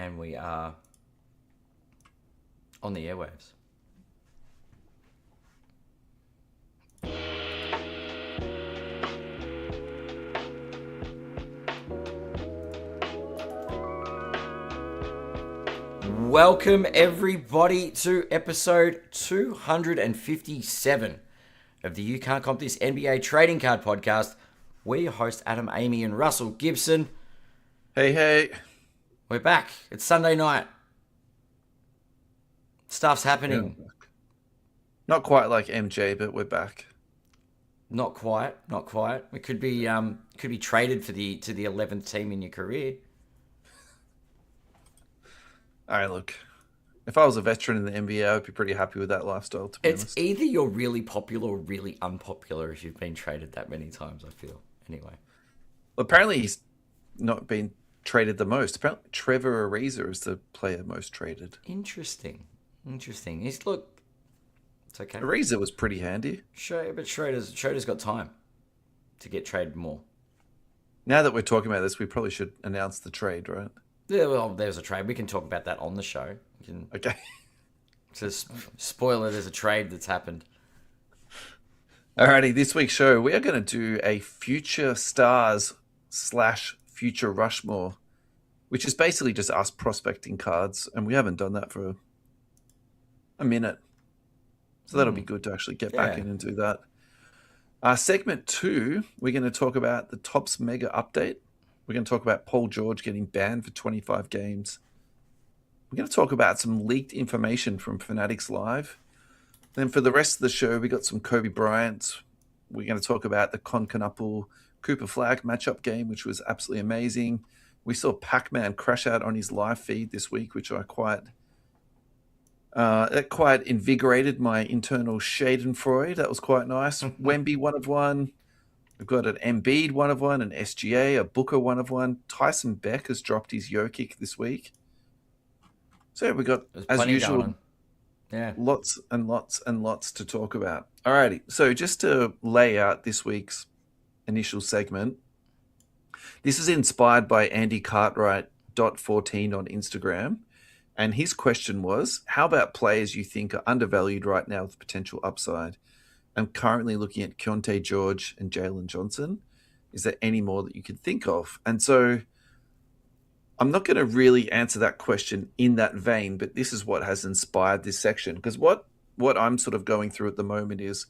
and we are on the airwaves. Welcome everybody to episode 257 of the You Can't Comp This NBA Trading Card Podcast. We're your hosts, Adam, Amy, and Russell Gibson. Hey. We're back. It's Sunday night. Stuff's happening. Yeah. Not quite like MJ, but we're back. Not quite. We could be traded to the 11th team in your career. All right, look. If I was a veteran in the NBA, I would be pretty happy with that lifestyle, to be honest. It's either you're really popular or really unpopular if you've been traded that many times, I feel. Anyway. Well, apparently he's not been traded the most. Apparently Trevor Ariza is the player most traded. Interesting. It's okay. Ariza was pretty handy. But Schroeder's got time to get traded more. Now that we're talking about this, we probably should announce the trade, right? Yeah, well, there's a trade. We can talk about that on the show. Okay. Just spoiler, there's a trade that's happened. Alrighty, this week's show, we are going to do a Future Stars / Future Rushmore, which is basically just us prospecting cards, and we haven't done that for a minute. So that'll be good to actually get back in and do that. Segment 2, we're going to talk about the Topps Mega Update. We're going to talk about Paul George getting banned for 25 games. We're going to talk about some leaked information from Fanatics Live. Then for the rest of the show, we got some Kobe Bryant. We're going to talk about the Concanapple Cooper Flag matchup game, which was absolutely amazing. We saw Pac-Man crash out on his live feed this week, which I quite invigorated my internal Schadenfreude. That was quite nice. Wemby 1 of 1. We've got an Embiid 1 of 1, an SGA, a Booker 1 of 1. Tyson Beck has dropped his yo kick this week. So we got, as usual, lots and lots and lots to talk about. Alrighty, so just to lay out this week's initial segment, this is inspired by Andy Cartwright.14 on Instagram. And his question was, how about players you think are undervalued right now with potential upside? I'm currently looking at Keontae George and Jalen Johnson. Is there any more that you can think of? And so I'm not going to really answer that question in that vein, but this is what has inspired this section. Because what I'm sort of going through at the moment is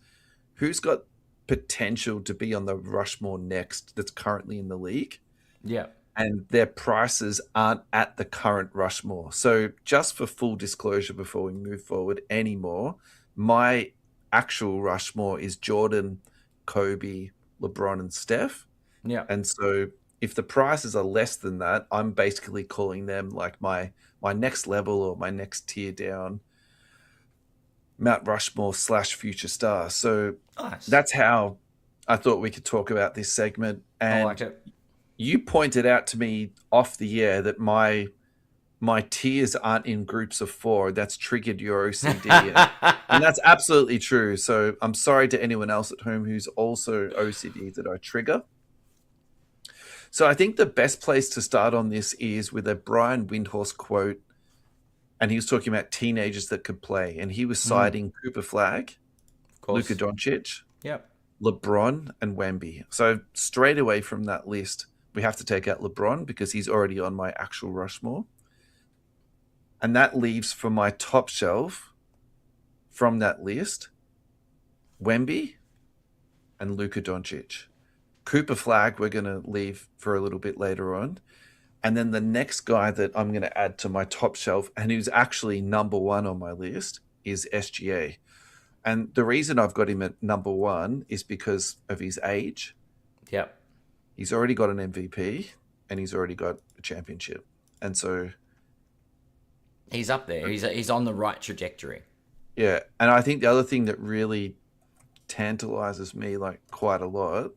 who's got potential to be on the Rushmore next that's currently in the league. Yeah. And their prices aren't at the current Rushmore. So just for full disclosure before we move forward anymore, my actual Rushmore is Jordan, Kobe, LeBron, and Steph. Yeah. And so if the prices are less than that, I'm basically calling them like my next level or my next tier down Mount Rushmore / Future Star. So nice. That's how I thought we could talk about this segment. And I liked it. You pointed out to me off the air that my tiers aren't in groups of 4. That's triggered your OCD. And that's absolutely true. So I'm sorry to anyone else at home who's also OCD that I trigger. So I think the best place to start on this is with a Brian Windhorst quote. And he was talking about teenagers that could play. And he was citing Cooper Flag, Luka Doncic, LeBron, and Wemby. So straight away from that list, we have to take out LeBron because he's already on my actual Rushmore. And that leaves for my top shelf from that list, Wemby and Luka Doncic. Cooper Flag, we're going to leave for a little bit later on. And then the next guy that I'm going to add to my top shelf, and who's actually number 1 on my list, is SGA. And the reason I've got him at number 1 is because of his age. Yep. He's already got an MVP, and he's already got a championship. And so he's up there. He's on the right trajectory. Yeah, and I think the other thing that really tantalizes me like quite a lot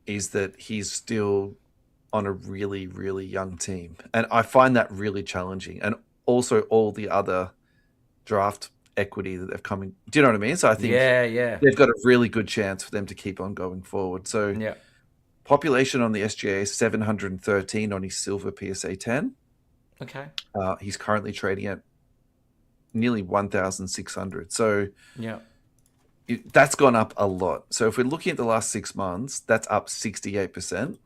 is that he's still on a really, really young team. And I find that really challenging. And also all the other draft equity that they've come in. Do you know what I mean? So I think they've got a really good chance for them to keep on going forward. So population on the SGA is 713 on his silver PSA 10. Okay. He's currently trading at nearly 1,600. So Yeah. that's gone up a lot. So if we're looking at the last 6 months, that's up 68%.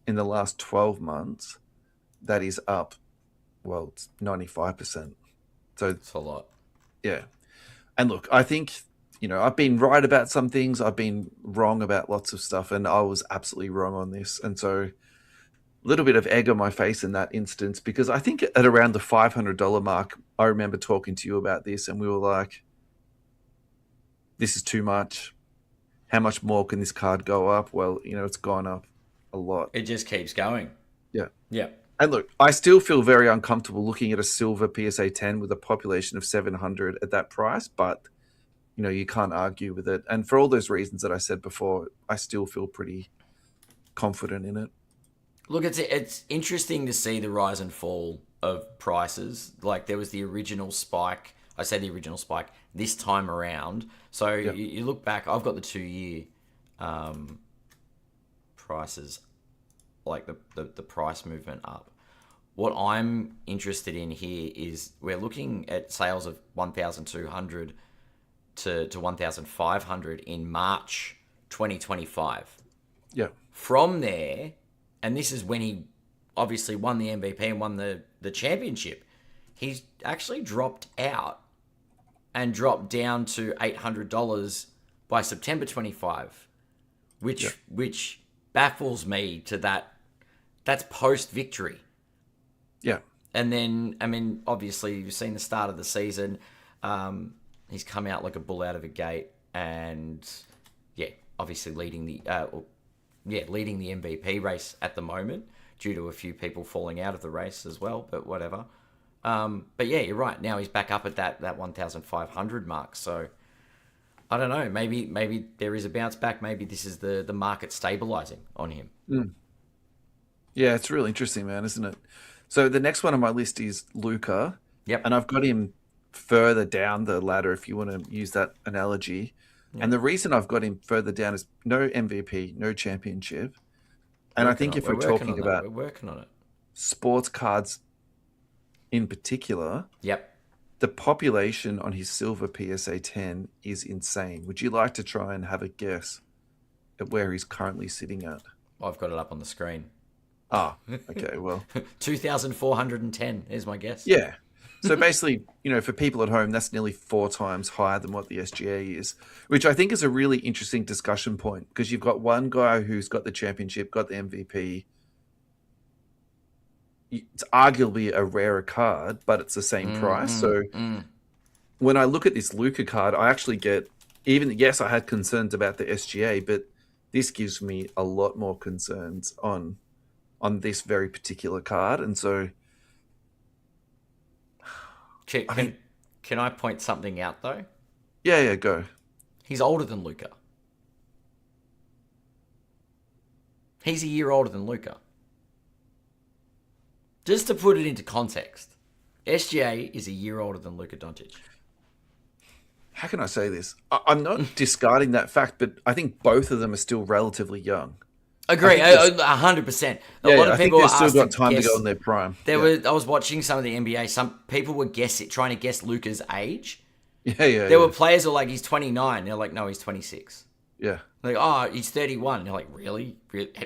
In the last 12 months, that is up, well, it's 95%. So, It's a lot. yeah. And look, I think, I've been right about some things. I've been wrong about lots of stuff, and I was absolutely wrong on this. And so, a little bit of egg on my face in that instance, because I think at around the $500 mark, I remember talking to you about this, and we were like, this is too much. How much more can this card go up? Well, it's gone up a lot. It just keeps going. Yeah. Yeah. And look, I still feel very uncomfortable looking at a silver PSA 10 with a population of 700 at that price, but you can't argue with it. And for all those reasons that I said before, I still feel pretty confident in it. Look, it's interesting to see the rise and fall of prices. Like there was the original spike. I say the original spike this time around. So Yeah. you look back. I've got the 2 year prices, like the price movement up. What I'm interested in here is we're looking at sales of 1,200 to 1,500 in March 2025. Yeah. From there, and this is when he obviously won the MVP and won the championship, he's actually dropped out and dropped down to $800 by September 25, which Yeah. which baffles me to that. That's post victory. Yeah. And then, I mean, obviously, you've seen the start of the season. He's come out like a bull out of a gate, and yeah, obviously leading the MVP race at the moment due to a few people falling out of the race as well. But whatever. But yeah, you're right. Now he's back up at that 1,500 mark. So I don't know. Maybe there is a bounce back. Maybe this is the market stabilizing on him. Mm. Yeah, it's really interesting, man, isn't it? So the next one on my list is Luca, Yep. and I've got him further down the ladder if you want to use that analogy. And the reason I've got him further down is no MVP, no championship. And I think if We're we're working talking on that. about We're working on it. sports cards in particular, Yep. the population on his silver PSA 10 is insane. Would you like to try and have a guess at where he's currently sitting at? I've got it up on the screen. Ah, okay, well, 2,410 is my guess. yeah. So basically, for people at home, that's nearly 4 times higher than what the SGA is, which I think is a really interesting discussion point because you've got one guy who's got the championship, got the MVP. It's arguably a rarer card, but it's the same price. So when I look at this Luca card, I actually get yes, I had concerns about the SGA, but this gives me a lot more concerns on this very particular card, and so Can I point something out though? yeah, go. He's older than Luca. He's a year older than Luca. Just to put it into context, SGA is a year older than Luka Doncic. How can I say this? I'm not discarding that fact, but I think both of them are still relatively young. Agree, 100%. A lot of I think people they've are still asked got to time to guess. go in their prime. I was watching some of the NBA. Some people were trying to guess Luka's age. Yeah. There were players who were like, he's 29. They're like, no, he's 26. Yeah. Like, oh, he's 31. They're like, really?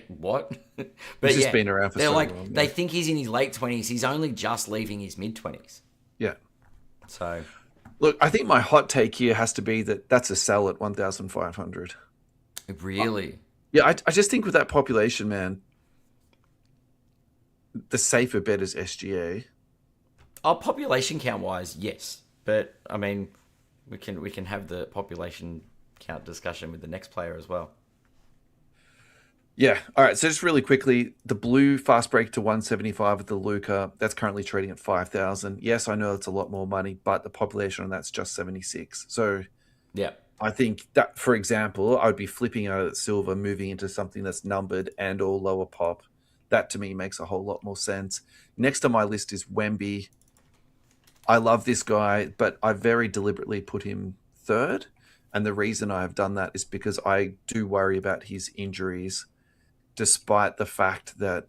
What? But He's just been around for they're so like, long. they think he's in his late 20s. He's only just leaving his mid 20s. Yeah. So, Look, I think my hot take here has to be that that's a sell at 1,500. really? Yeah, I just think with that population, man, the safer bet is SGA. Population count wise, yes. But I mean, we can have the population count discussion with the next player as well. Yeah. All right. So just really quickly, the blue fast break to 175 with the Luca, that's currently trading at 5,000. Yes, I know it's a lot more money, but the population on that's just 76. So Yeah. I think that, for example, I would be flipping out of that silver, moving into something that's numbered and or lower pop. That to me makes a whole lot more sense. Next on my list is Wemby. I love this guy, but I very deliberately put him third. And the reason I have done that is because I do worry about his injuries, despite the fact that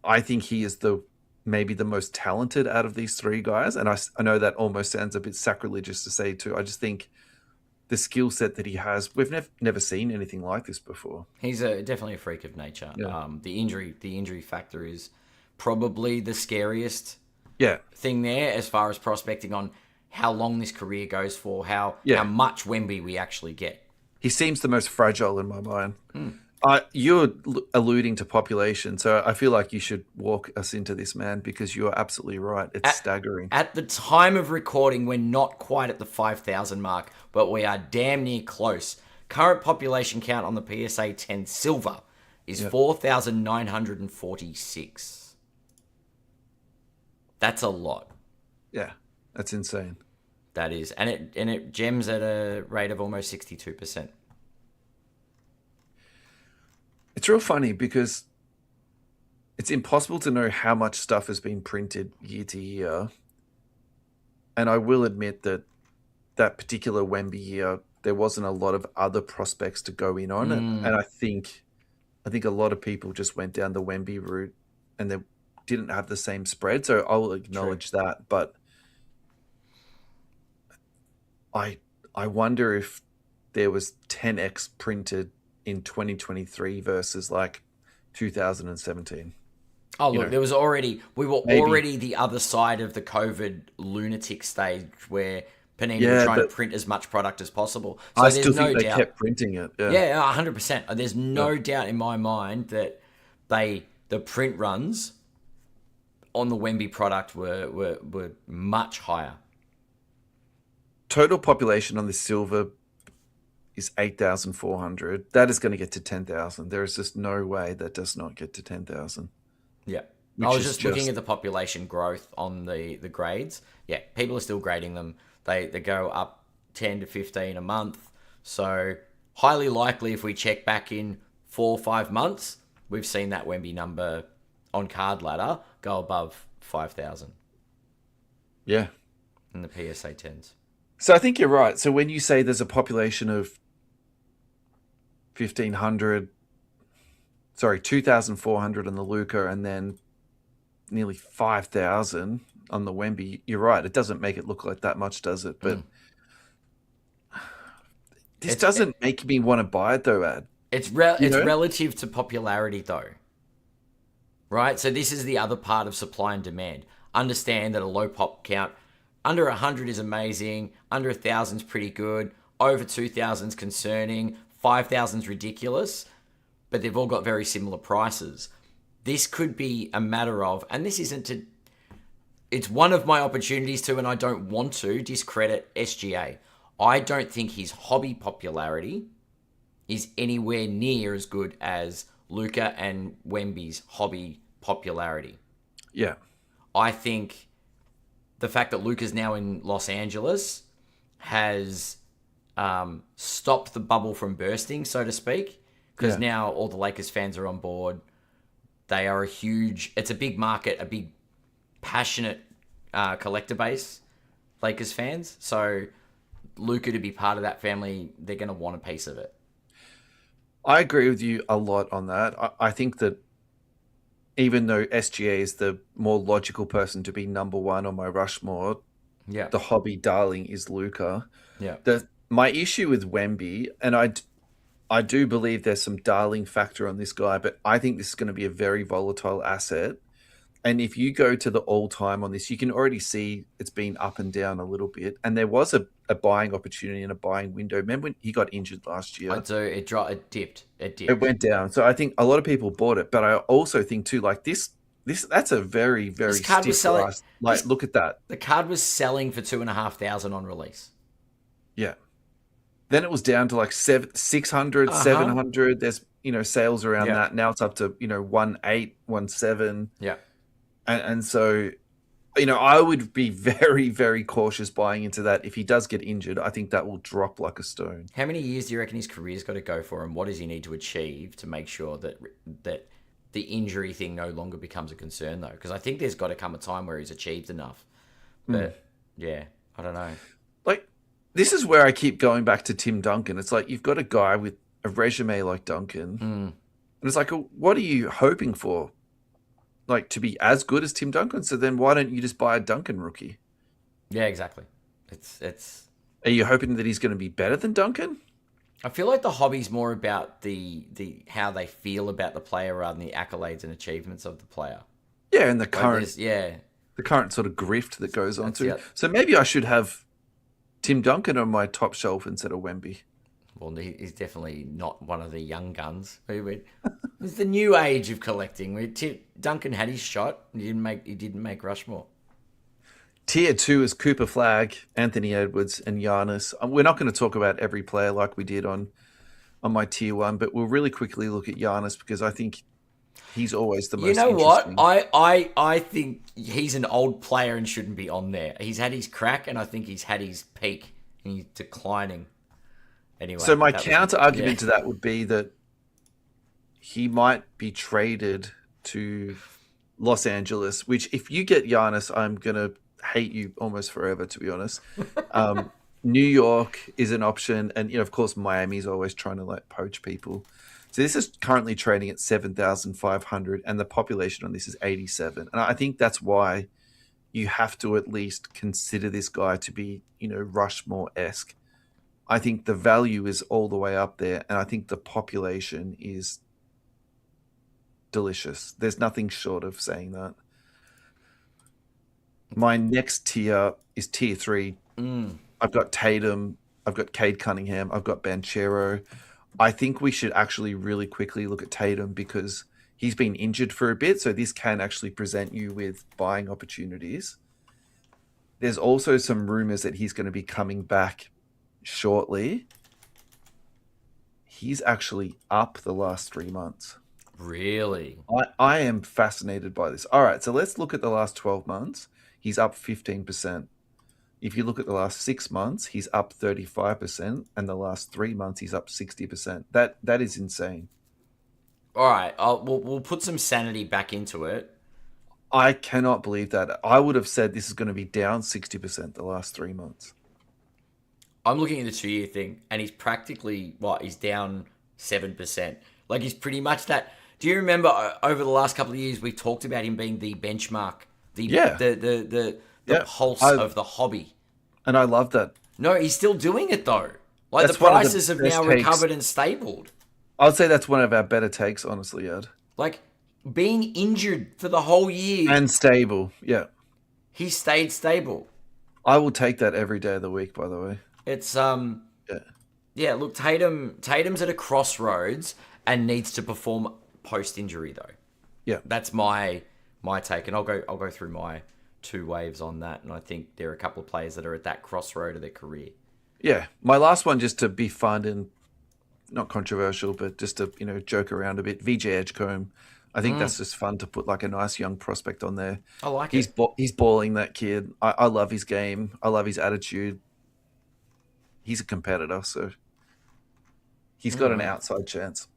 I think he is the maybe the most talented out of these three guys. And I know that almost sounds a bit sacrilegious to say too. I just think the skill set that he has, we've never seen anything like this before. He's definitely a freak of nature. Yeah. The injury factor is probably the scariest Yeah. thing there as far as prospecting on how long this career goes for, how Yeah. much Wemby we actually get. He seems the most fragile in my mind. You're alluding to population, so I feel like you should walk us into this, man, because you're absolutely right. It's staggering. At the time of recording, we're not quite at the 5,000 mark, but we are damn near close. Current population count on the PSA 10 Silver is 4,946. That's a lot. Yeah, that's insane. That is, and it gems at a rate of almost 62%. It's real funny because it's impossible to know how much stuff has been printed year to year. And I will admit that that particular Wemby year, there wasn't a lot of other prospects to go in on. And I think a lot of people just went down the Wemby route and they didn't have the same spread. So I'll acknowledge that. But I wonder if there was 10x printed in 2023 versus like 2017. Oh, look, we were maybe. already the other side of the COVID lunatic stage where Panini were trying to print as much product as possible. So I there's still no think they doubt. kept printing it. Yeah, 100%. There's no doubt in my mind that the print runs on the Wemby product were much higher. Total population on this silver is 8,400. That is going to get to 10,000. There is just no way that does not get to 10,000. Yeah. I was just looking at the population growth on the grades. Yeah, people are still grading them. They go up 10 to 15 a month. So highly likely if we check back in 4 or 5 months, we've seen that Wemby number on Card Ladder go above 5,000. Yeah. In the PSA 10s. So I think you're right. So when you say there's a population of 2,400 on the Luca and then nearly 5,000 on the Wemby, you're right. It doesn't make it look like that much, does it? But this doesn't make me want to buy it though, Ad. It's relative to popularity though. Right? So this is the other part of supply and demand. Understand that a low pop count, under 100 is amazing, under 1,000 is pretty good, over 2,000 is concerning, 5,000 is ridiculous, but they've all got very similar prices. This could be a matter of, and this isn't to, it's one of my opportunities to, and I don't want to discredit SGA. I don't think his hobby popularity is anywhere near as good as Luca and Wemby's hobby popularity. Yeah. I think the fact that Luca's now in Los Angeles has stopped the bubble from bursting, so to speak, because now all the Lakers fans are on board. They are it's a big market, a big passionate collector base, Lakers fans. So Luca to be part of that family, they're going to want a piece of it. I agree with you a lot on that. I think that even though SGA is the more logical person to be number one on my Rushmore, the hobby darling is Luca. Yeah. My issue with Wemby, and I do believe there's some darling factor on this guy, but I think this is going to be a very volatile asset. And if you go to the all-time on this, you can already see it's been up and down a little bit. And there was a buying opportunity and a buying window. Remember when he got injured last year? I do. It dipped. It went down. So I think a lot of people bought it. But I also think too, like that's a very, very stiff price. Like, look at that. The card was selling for 2,500 on release. Yeah. Then it was down to like 600, 700. There's, sales around that. Now it's up to, 1.8, 1.7. Yeah. And so, I would be very, very cautious buying into that. If he does get injured, I think that will drop like a stone. How many years do you reckon his career's got to go for, and what does he need to achieve to make sure that the injury thing no longer becomes a concern, though? Because I think there's got to come a time where he's achieved enough. But, I don't know. Like, this is where I keep going back to Tim Duncan. It's like you've got a guy with a resume like Duncan. And it's like, what are you hoping for? like to be as good as Tim Duncan. So then why don't you just buy a Duncan rookie? Yeah, exactly. It's. Are you hoping that he's going to be better than Duncan? I feel like the hobby's more about the how they feel about the player rather than the accolades and achievements of the player. Yeah, and the Like current this, yeah, the current sort of grift that goes on that's to. it. So maybe I should have Tim Duncan on my top shelf instead of Wemby. Well, he's definitely not one of the young guns. It's the new age of collecting. Duncan had his shot. He didn't make Rushmore. Tier two is Cooper Flag, Anthony Edwards, and Giannis. We're not going to talk about every player like we did on my tier one, but we'll really quickly look at Giannis because I think he's always the You most know what? interesting. I think he's an old player and shouldn't be on there. He's had his crack, and I think he's had his peak, and he's declining. Anyway, So my that was counter yeah. argument to that would be that he might be traded to Los Angeles, which if you get Giannis, I'm gonna hate you almost forever, to be honest. Um, New York is an option, and of course, Miami's always trying to like poach people. So this is currently trading at 7,500, and the population on this is 87. And I think that's why you have to at least consider this guy to be, Rushmore esque. I think the value is all the way up there, and I think the population is delicious. There's nothing short of saying that. My next tier is tier three. Mm. I've got Tatum, I've got Cade Cunningham, I've got Banchero. I think we should actually really quickly look at Tatum because he's been injured for a bit, so this can actually present you with buying opportunities. There's also some rumors that he's going to be coming back shortly. He's actually up the last 3 months. Really? I am fascinated by this. All right, so let's look at the last 12 months. He's up 15%. If you look at the last 6 months, he's up 35%, and the last 3 months, he's up 60%. That is insane. All right. We'll put some sanity back into it. I cannot believe that. I would have said this is going to be down 60% the last 3 months. I'm looking at the 2 year thing, and he's practically what? He's down 7%. Like he's pretty much that. Do you remember over the last couple of years we talked about him being the benchmark, the Yeah, the the the, the yeah. pulse I of the hobby? and I love that. No, he's still doing it though. Like the That's one of the prices have now best takes. recovered and stabled. I would say that's one of our better takes, honestly, Ed. Like being injured for the whole year, And stable. Yeah. he stayed stable. I will take that every day of the week, by the way. It's Yeah. yeah. Look, Tatum's at a crossroads and needs to perform post injury though. Yeah. That's my take, and I'll go through my two waves on that, and I think there are a couple of players that are at that crossroad of their career. Yeah. My last one, just to be fun and not controversial, but just to, joke around a bit. VJ Edgecombe. I think that's just fun to put like a nice young prospect on there. I like He's it. he's balling, that kid. I love his game. I love his attitude. He's a competitor, so he's got an outside chance.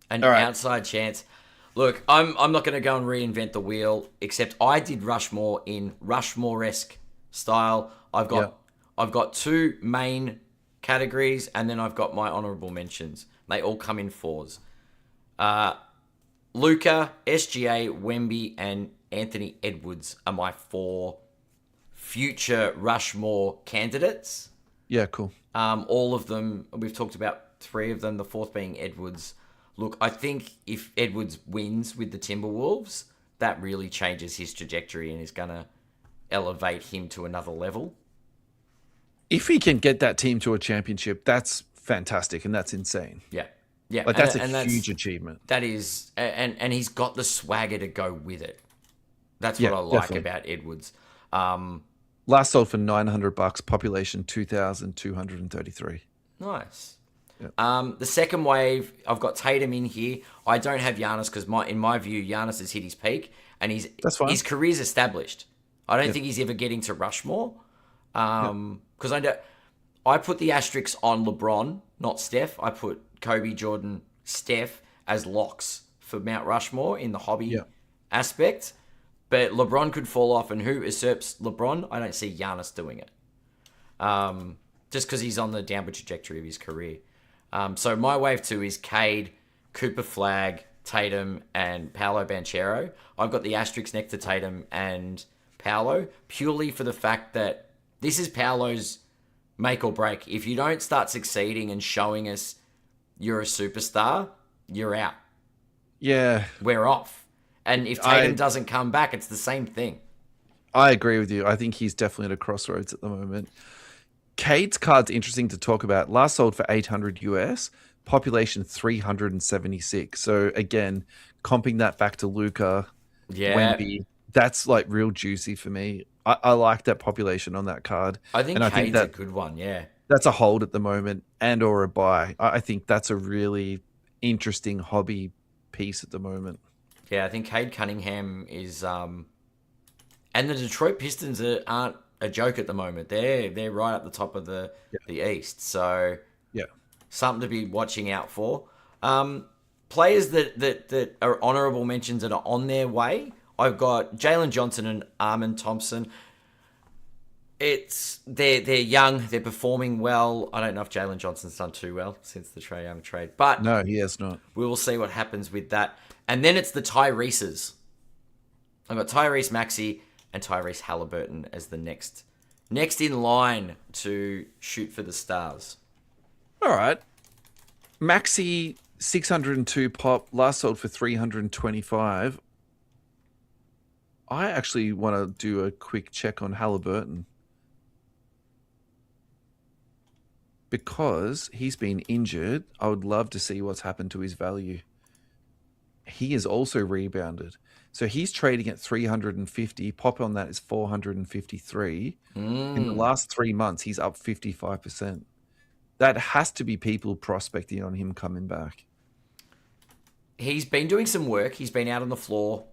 An All right. outside chance. Look, I'm not going to go and reinvent the wheel, except I did Rushmore in Rushmore-esque style. Yeah. I've got two main categories, and then I've got my honourable mentions. They all come in fours. Luca, SGA, Wemby, and Anthony Edwards are my four future Rushmore candidates. Yeah, cool. All of them, we've talked about three of them, the fourth being Edwards. Look, I think if Edwards wins with the Timberwolves, that really changes his trajectory and is going to elevate him to another level. If he can get that team to a championship, that's fantastic and that's insane. Yeah. Yeah. Like that's and a that's, huge achievement. that is, and he's got the swagger to go with it. That's what Yeah, I like definitely. about Edwards. Last sold for $900, population 2,233. Nice. Yeah. The second wave, I've got Tatum in here. I don't have Giannis because in my view, Giannis has hit his peak and That's fine. his career's established. I don't Yep. think he's ever getting to Rushmore. Yep. Because I put the asterisks on LeBron, not Steph. I put Kobe, Jordan, Steph as locks for Mount Rushmore in the hobby Yeah. aspect. But LeBron could fall off, and who usurps LeBron? I don't see Giannis doing it. Just because he's on the downward trajectory of his career. So my wave two is Cade, Cooper Flag, Tatum and Paolo Banchero. I've got the asterisk next to Tatum and Paolo purely for the fact that this is Paolo's make or break. If you don't start succeeding and showing us you're a superstar, you're out. Yeah, We're off. And if Tatum doesn't come back, it's the same thing. I agree with you. I think he's definitely at a crossroads at the moment. Cade's card's interesting to talk about. Last sold for 800 US, population 376. So again, comping that back to Luca, Yeah. Wemby, that's like real juicy for me. I like that population on that card. I think and Cade's a good one, yeah. That's a hold at the moment and or a buy. I think that's a really interesting hobby piece at the moment. Yeah, I think Cade Cunningham is and the Detroit Pistons aren't a joke at the moment. They're right at the top of the East. So yeah, something to be watching out for. Players that are honourable mentions that are on their way. I've got Jalen Johnson and Armin Thompson. They're young, they're performing well. I don't know if Jalen Johnson's done too well since the Trae Young trade, but no, he has not. We will see what happens with that. And then it's the Tyrese's. I've got Tyrese Maxey and Tyrese Halliburton as the next in line to shoot for the stars. All right, Maxey 602 pop, last sold for 325. I actually want to do a quick check on Halliburton because he's been injured. I would love to see what's happened to his value. He has also rebounded. So he's trading at 350. Pop on that is 453. In the last 3 months, he's up 55%. That has to be people prospecting on him coming back. He's been doing some work. He's been out on the floor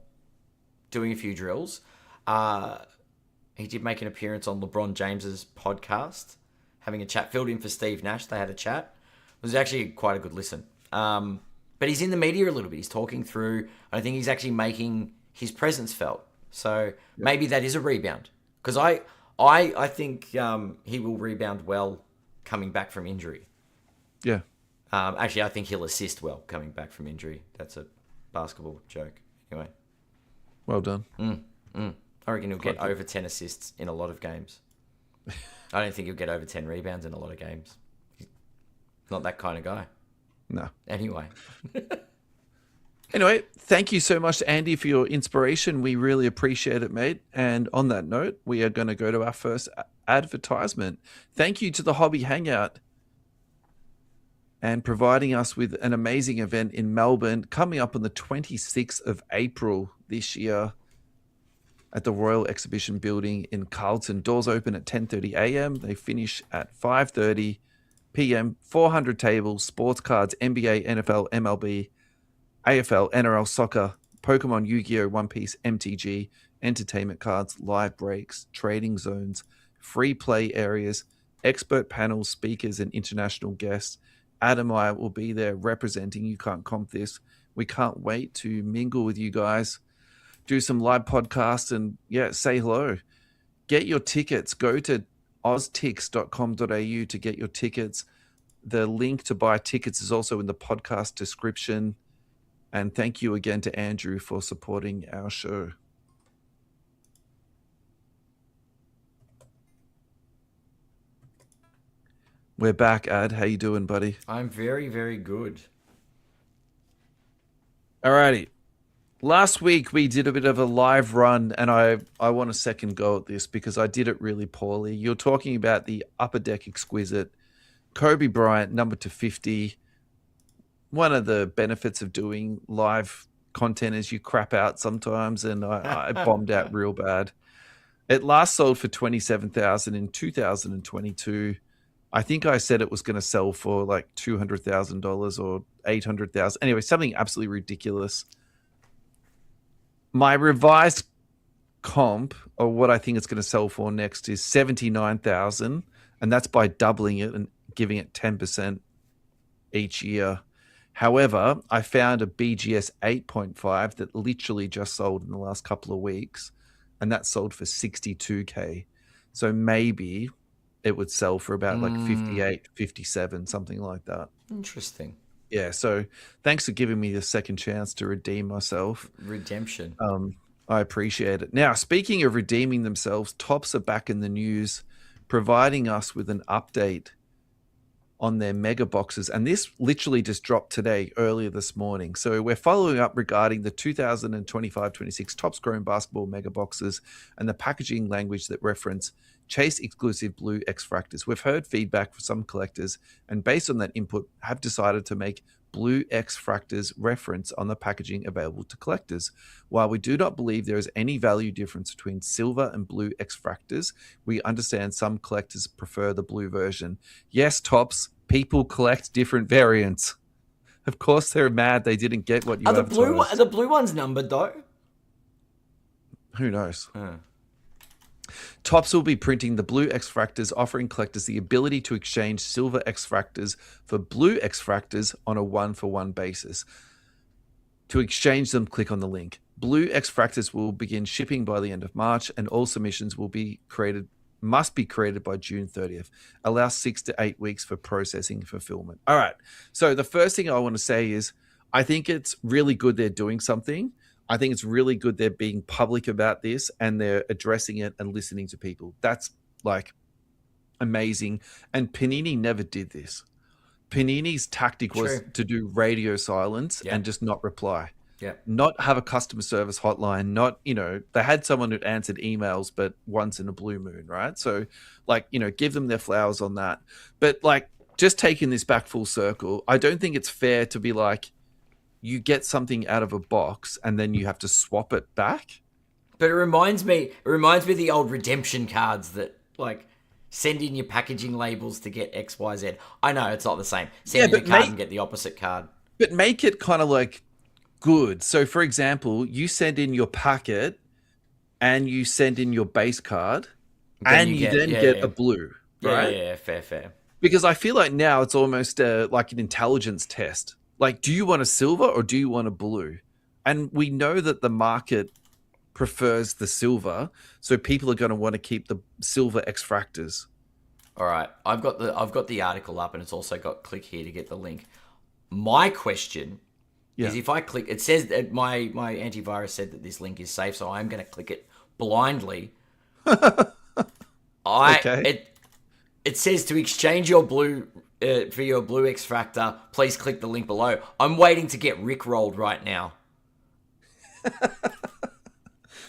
doing a few drills. He did make an appearance on LeBron James's podcast, having a chat. Filled in for Steve Nash. They had a chat. It was actually quite a good listen. But he's in the media a little bit. He's talking through. I think he's actually making his presence felt. So maybe that is a rebound. Because I think he will rebound well coming back from injury. Yeah. Actually, I think he'll assist well coming back from injury. That's a basketball joke. Anyway. Well done. I reckon he'll get over 10 assists in a lot of games. I don't think he'll get over 10 rebounds in a lot of games. He's not that kind of guy. No. Anyway. Anyway, thank you so much, Andy, for your inspiration. We really appreciate it, mate. And on that note, we are going to go to our first advertisement. Thank you to the Hobby Hangout and providing us with an amazing event in Melbourne coming up on the 26th of April this year at the Royal Exhibition Building in Carlton. Doors open at 10:30 a.m. They finish at 5:30 p.m. 400 tables, sports cards, NBA, NFL, MLB, AFL, NRL, soccer, Pokemon, Yu-Gi-Oh, One Piece, MTG, entertainment cards, live breaks, trading zones, free play areas, expert panels, speakers, and international guests. Adam and I will be there representing You Can't Comp This. We can't wait to mingle with you guys, do some live podcasts, and say hello. Get your tickets. Go to oztix.com.au to get your tickets. The link to buy tickets is also in the podcast description. And thank you again to Andrew for supporting our show. We're back, Ad. How you doing, buddy? I'm very, very good. Alrighty. Last week we did a bit of a live run, and I want a second go at this because I did it really poorly. You're talking about the Upper Deck Exquisite, Kobe Bryant, number to 50. One of the benefits of doing live content is you crap out sometimes, and I bombed out real bad. It last sold for $27,000 in 2022. I think I said it was going to sell for like $200,000 or $800,000. Anyway, something absolutely ridiculous. My revised comp, or what I think it's going to sell for next, is $79,000, and that's by doubling it and giving it 10% each year. However, I found a BGS 8.5 that literally just sold in the last couple of weeks, and that sold for $62K. So maybe it would sell for about like 58, 57, something like that. Interesting. Yeah, so thanks for giving me the second chance to redeem myself. Redemption. I appreciate it. Now, speaking of redeeming themselves, Tops are back in the news, providing us with an update on their mega boxes. And this literally just dropped today, earlier this morning. So we're following up regarding the 2025-26 Topps Grown Basketball mega boxes and the packaging language that reference Chase exclusive blue X Fractors. We've heard feedback from some collectors, and based on that input, have decided to make blue X Fractors reference on the packaging available to collectors. While we do not believe there is any value difference between silver and blue X Fractors, we understand some collectors prefer the blue version. Yes, Tops, people collect different variants. Of course, they're mad they didn't get what you advertised. Are the blue ones numbered though? Who knows? Topps will be printing the blue X Fractors, offering collectors the ability to exchange silver X Fractors for blue X Fractors on a one-for-one basis. To exchange them, click on the link. Blue X Fractors will begin shipping by the end of March, and all submissions must be created by June 30th. Allow 6 to 8 weeks for processing and fulfillment. All right. So the first thing I want to say is I think it's really good they're doing something. I think it's really good they're being public about this and they're addressing it and listening to people. That's like amazing. And Panini never did this. Panini's tactic was to do radio silence and just not reply. Yeah. Not have a customer service hotline, not, they had someone who answered emails, but once in a blue moon, right? So, give them their flowers on that. But, just taking this back full circle, I don't think it's fair to be like, you get something out of a box and then you have to swap it back. But it reminds me of the old redemption cards that, send in your packaging labels to get X, Y, Z. I know, it's not the same. Send in a card and get the opposite card. But make it kind of good. So, for example, you send in your packet and you send in your base card and you then get a blue, right? Yeah, fair. Because I feel like now it's almost like an intelligence test. Do you want a silver or do you want a blue? And we know that the market prefers the silver, so people are going to want to keep the silver X Fractors. All right, I've got the article up, and it's also got click here to get the link. My question is, if I click, it says that my antivirus said that this link is safe, so I'm going to click it blindly. Okay. It says to exchange your blue for your blue X Fractor, please click the link below. I'm waiting to get rickrolled right now.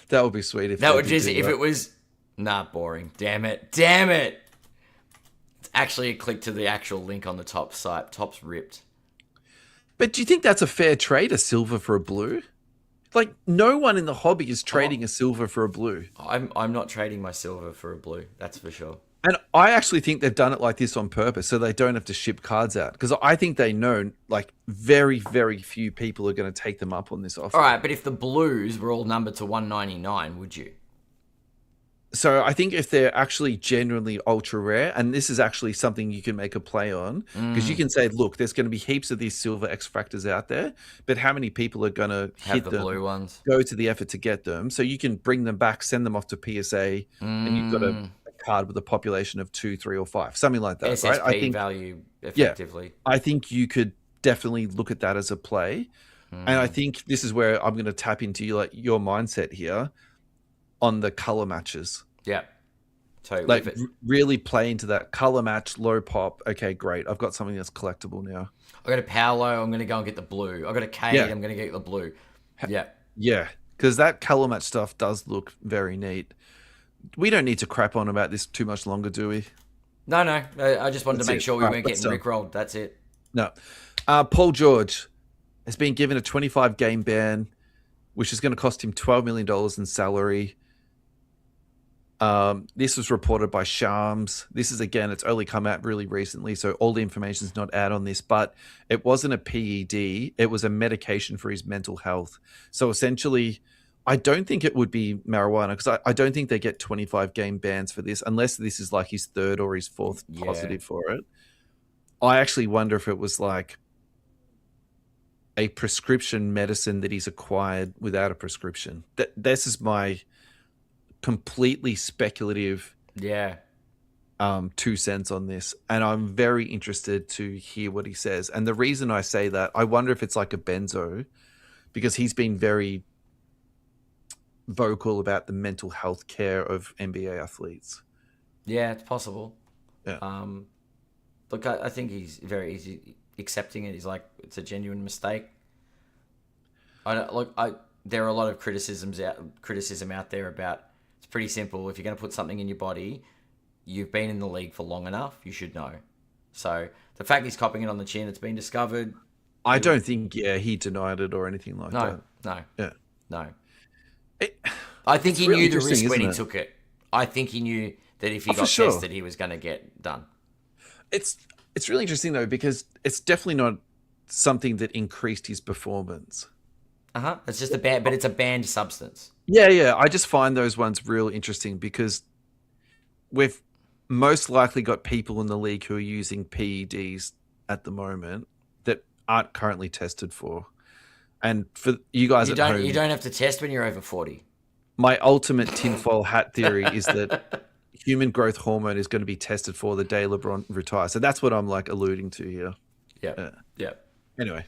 That would be sweet if it was boring. Damn it. It's actually a click to the actual link on the top site. Top's ripped. But do you think that's a fair trade, a silver for a blue? No one in the hobby is trading a silver for a blue. I'm not trading my silver for a blue, that's for sure. And I actually think they've done it like this on purpose so they don't have to ship cards out. Because I think they know, very, very few people are going to take them up on this offer. All right, but if the blues were all numbered to 199, would you? So I think if they're actually genuinely ultra rare, and this is actually something you can make a play on, because you can say, look, there's going to be heaps of these silver X Fractors out there, but how many people are going to hit the them, blue ones, go to the effort to get them? So you can bring them back, send them off to PSA, and you've got a card with a population of 2, 3, or 5, something like that. SSP right? I think value effectively. Yeah, I think you could definitely look at that as a play, and I think this is where I'm going to tap into your mindset here on the color matches. Yeah, totally. Really play into that color match, low pop. Okay, great. I've got something that's collectible now. I got a Paolo. I'm going to go and get the blue. I got a Cade. I'm going to get the blue. Yeah, because that color match stuff does look very neat. We don't need to crap on about this too much longer, do we? No. I just wanted to make sure we weren't getting rickrolled. That's it. No. Paul George has been given a 25-game ban, which is going to cost him $12 million in salary. This was reported by Shams. This is, again, it's only come out really recently, so all the information is not out on this, but it wasn't a PED. It was a medication for his mental health. So essentially, I don't think it would be marijuana, because I don't think they get 25-game bans for this, unless this is his third or his fourth positive for it. I actually wonder if it was a prescription medicine that he's acquired without a prescription. This is my completely speculative 2 cents on this, and I'm very interested to hear what he says. And the reason I say that, I wonder if it's like a Benzo, because he's been very vocal about the mental health care of NBA athletes. Yeah, it's possible. Yeah. Look, I think he's very easy accepting it. He's like, it's a genuine mistake. There are a lot of criticism out there about, it's pretty simple. If you're going to put something in your body, you've been in the league for long enough, you should know. So the fact he's copping it on the chin, it's been discovered. I don't think, he denied it or anything like that. No. Yeah. No. It, I think he really knew the risk interesting, when he isn't it? took it. I think he knew that if he for got sure. tested, he was going to get done. It's really interesting though, because it's definitely not something that increased his performance. It's just but it's a banned substance. Yeah. I just find those ones real interesting because we've most likely got people in the league who are using PEDs at the moment that aren't currently tested for. And for you guys at home, you don't have to test when you're over 40. my ultimate tinfoil hat theory is that human growth hormone is going to be tested for the day LeBron retires. So that's what I'm like alluding to here. Yeah. Anyway,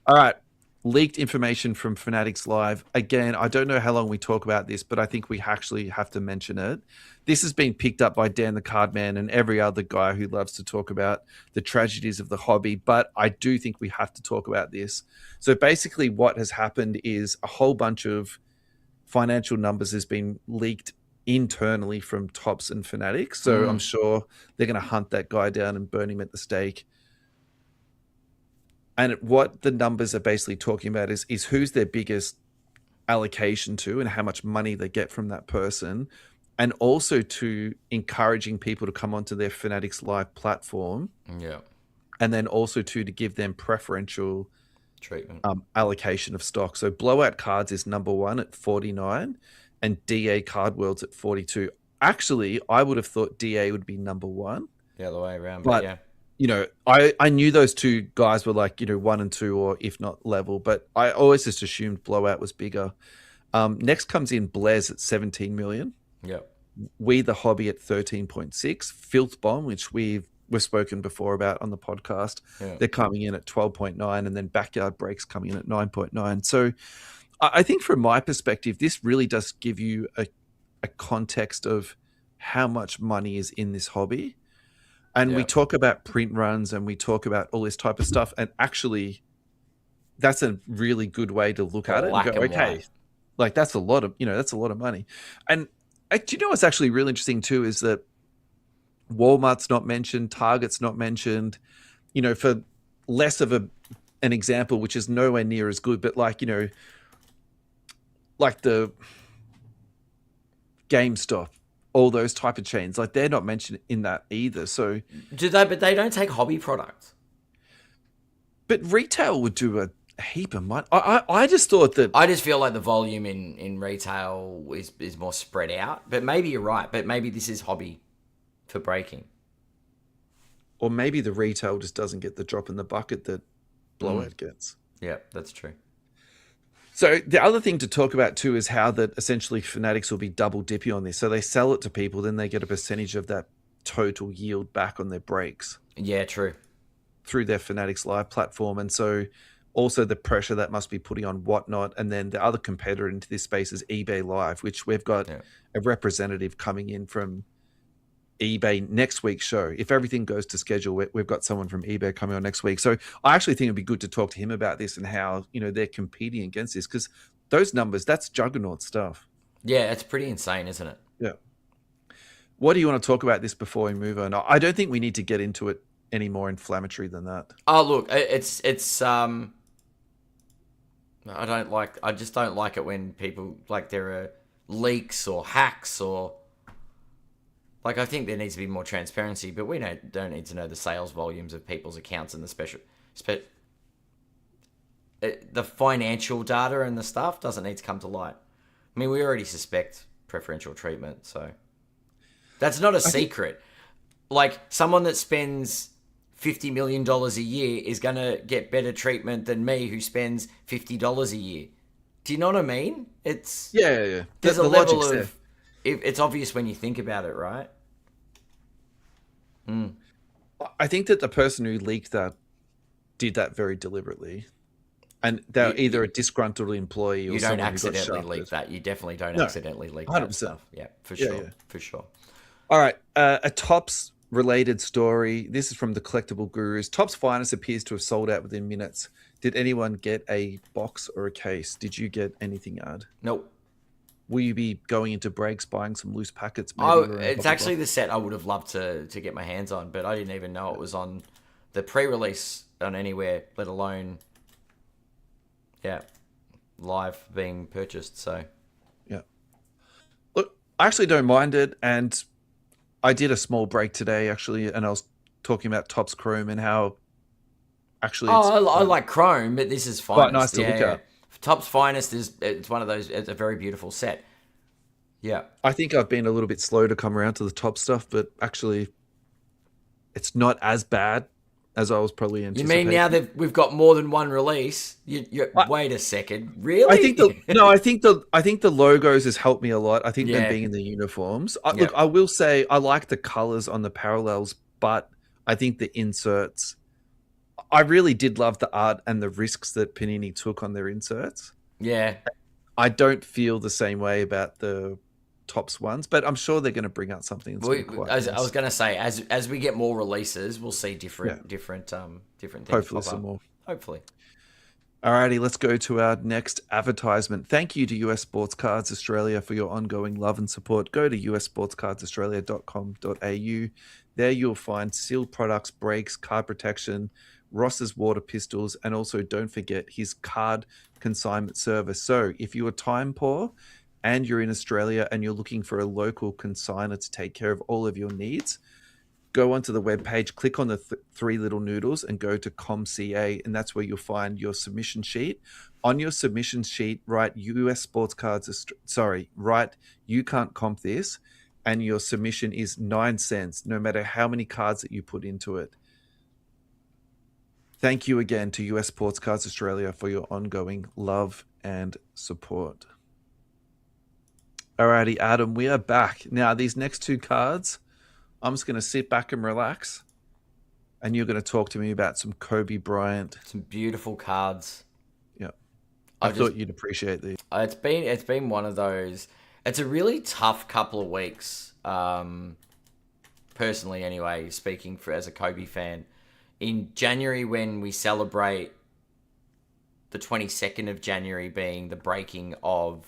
all right. Leaked information from Fanatics Live. Again, I don't know how long we talk about this, but I think we actually have to mention it. This has been picked up by Dan the Cardman and every other guy who loves to talk about the tragedies of the hobby, but I do think we have to talk about this. So basically what has happened is a whole bunch of financial numbers has been leaked internally from Topps and Fanatics. So I'm sure they're going to hunt that guy down and burn him at the stake. And what the numbers are basically talking about is who's their biggest allocation to and how much money they get from that person. And also to encouraging people to come onto their Fanatics Live platform. Yeah. And then also to give them preferential treatment allocation of stock. So Blowout Cards is number 1 at 49 and DA Card World's at 42. Actually, I would have thought DA would be number 1. The other way around, but yeah. I knew those two guys were like, 1 and 2 or if not level, but I always just assumed Blowout was bigger. Next comes in Blaze at 17 million. Yep. We the Hobby at 13.6. Filth Bomb, which we've spoken before about on the podcast. Yeah. They're coming in at 12.9, and then Backyard Breaks coming in at 9.9. So I think from my perspective, this really does give you a context of how much money is in this hobby. And we talk about print runs and we talk about all this type of stuff. And actually, that's a really good way to look at it and go, okay, like that's a lot of, that's a lot of money. And do you know what's actually really interesting too is that Walmart's not mentioned, Target's not mentioned, for less of an example, which is nowhere near as good, but like, like the GameStop, all those type of chains, like they're not mentioned in that either. So but they don't take hobby products. But retail would do a heap of money. I just thought that. I just feel like the volume in retail is more spread out. But maybe you're right. But maybe this is hobby for breaking. Or maybe the retail just doesn't get the drop in the bucket that Blowout gets. Yeah, that's true. So the other thing to talk about too is how that essentially Fanatics will be double dippy on this. So they sell it to people, then they get a percentage of that total yield back on their breaks. Yeah, true. Through their Fanatics Live platform. And so also the pressure that must be putting on Whatnot. And then the other competitor into this space is eBay Live, which we've got a representative coming in from eBay next week's show. If everything goes to schedule, we've got someone from eBay coming on next week. So I actually think it'd be good to talk to him about this and how, they're competing against this, because those numbers, that's juggernaut stuff. Yeah, it's pretty insane, isn't it? Yeah. What do you want to talk about this before we move on? I don't think we need to get into it any more inflammatory than that. Oh, look, it's I just don't like it when people, like, there are leaks or hacks or, like, I think there needs to be more transparency, but we don't need to know the sales volumes of people's accounts and the financial data and the stuff doesn't need to come to light. I mean, we already suspect preferential treatment, so that's not a secret. Like, someone that spends $50 million a year is going to get better treatment than me who spends $50 a year. Do you know what I mean? It's yeah. There's a level of... It's obvious when you think about it, right? I think that the person who leaked that did that very deliberately, and they're You, you either a disgruntled employee or you don't someone who got accidentally shafted. leak that. You definitely don't No, accidentally leak that 100%. stuff. Yeah, for Yeah, sure, yeah. for sure. All right, a Tops related story. This is from the Collectible Gurus. Tops Finest appears to have sold out within minutes. Did anyone get a box or a case? Did you get anything, Ad? Nope. Will you be going into breaks, buying some loose packets, maybe, Oh, or a it's couple actually the bucks? set I would have loved to get my hands on, but I didn't even know it was on the pre-release on anywhere, let alone yeah, live being purchased. So Yeah. Look, I actually don't mind it, and I did a small break today, actually, and I was talking about Topps Chrome and how actually it's I like Chrome, but this is quite nice finest. to Yeah, look yeah. at. Top's finest is it's one of those. It's a very beautiful set. Yeah. I think I've been a little bit slow to come around to the top stuff, but actually, it's not as bad as I was probably You mean now anticipating. that we've got more than one release? I, Wait a second, I think the really? no, I think the logos has helped me a lot. I think them Yeah, being in the uniforms. yeah, Look, I will say I like the colors on the parallels, but I think the inserts. I really did love the art and the risks that Panini took on their inserts. yeah. I don't feel the same way about the tops ones, but I'm sure they're going to bring out something that's going to be quite As I was nice. gonna say, as we get more releases, we'll see Yeah, different things hopefully pop some up. more. Hopefully. Alrighty, let's go to our next advertisement. Thank you to US Sports Cards Australia for your ongoing love and support. Go to ussportscardsaustralia.com.au. There you'll find sealed products, brakes, card protection, Ross's water pistols, and also don't forget his card consignment service. So if you are time poor and you're in Australia and you're looking for a local consigner to take care of all of your needs, go onto the webpage, click on the three little noodles and go to ComCA, and that's where you'll find your submission sheet. On your submission sheet, write US Sports Cards, write you can't comp this, and your submission is 9 cents, no matter how many cards that you put into it. Thank you again to US Sports Cards Australia for your ongoing love and support. Alrighty, Adam, we are back. Now, these next two cards, I'm just going to sit back and relax, and you're going to talk to me about some Kobe Bryant. Some beautiful cards. Yeah, I thought you'd appreciate these. It's been one of those. It's a really tough couple of weeks. Personally, anyway, speaking for as a Kobe fan, in January when we celebrate the 22nd of January being the breaking of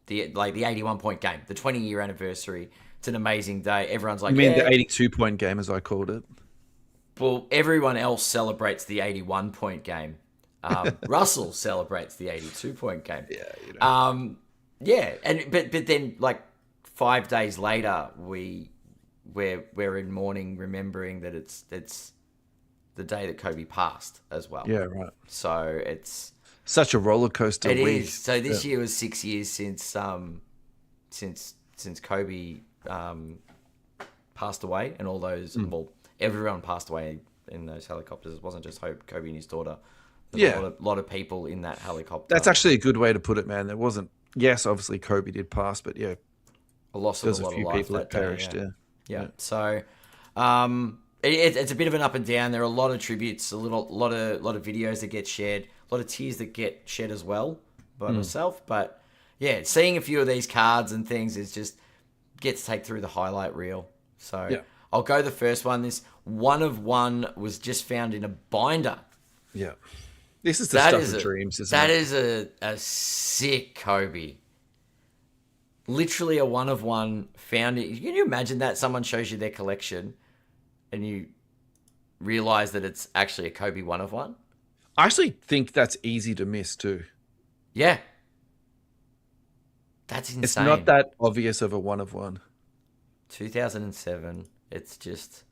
the 81 point game, the 20-year anniversary. It's an amazing day. Everyone's like, You mean yeah. the 82-point game, as I called it? Well, everyone else celebrates the 81-point game. Russell celebrates the 82-point game. Yeah, you know. Yeah, and but then like 5 days later, we're in mourning, remembering that it's the day that Kobe passed as well. Yeah, right. So it's Such a roller coaster it week. is. So this year was 6 years since Kobe passed away, and all those well, everyone passed away in those helicopters. It wasn't just Kobe and his daughter. There's Yeah. a lot of people in that helicopter. That's actually a good way to put it, man. There wasn't. Yes, obviously Kobe did pass, but yeah, a loss of there's a a lot of few life people that day, perished. yeah. Yeah. Yeah. So, it's a bit of an up and down. There are a lot of tributes, a lot of videos that get shared, a lot of tears that get shed as well by myself. But yeah, seeing a few of these cards and things is just gets to take through the highlight reel. So Yeah. I'll go the first one. This one of one was just found in a binder. Yeah. This is the stuff of dreams, isn't That it? is a sick Kobe. Literally a one of one found it. Can you imagine that? Someone shows you their collection and you realize that it's actually a Kobe one of one? I actually think that's easy to miss too. Yeah. That's insane. It's not that obvious of a one of one. 2007. It's just...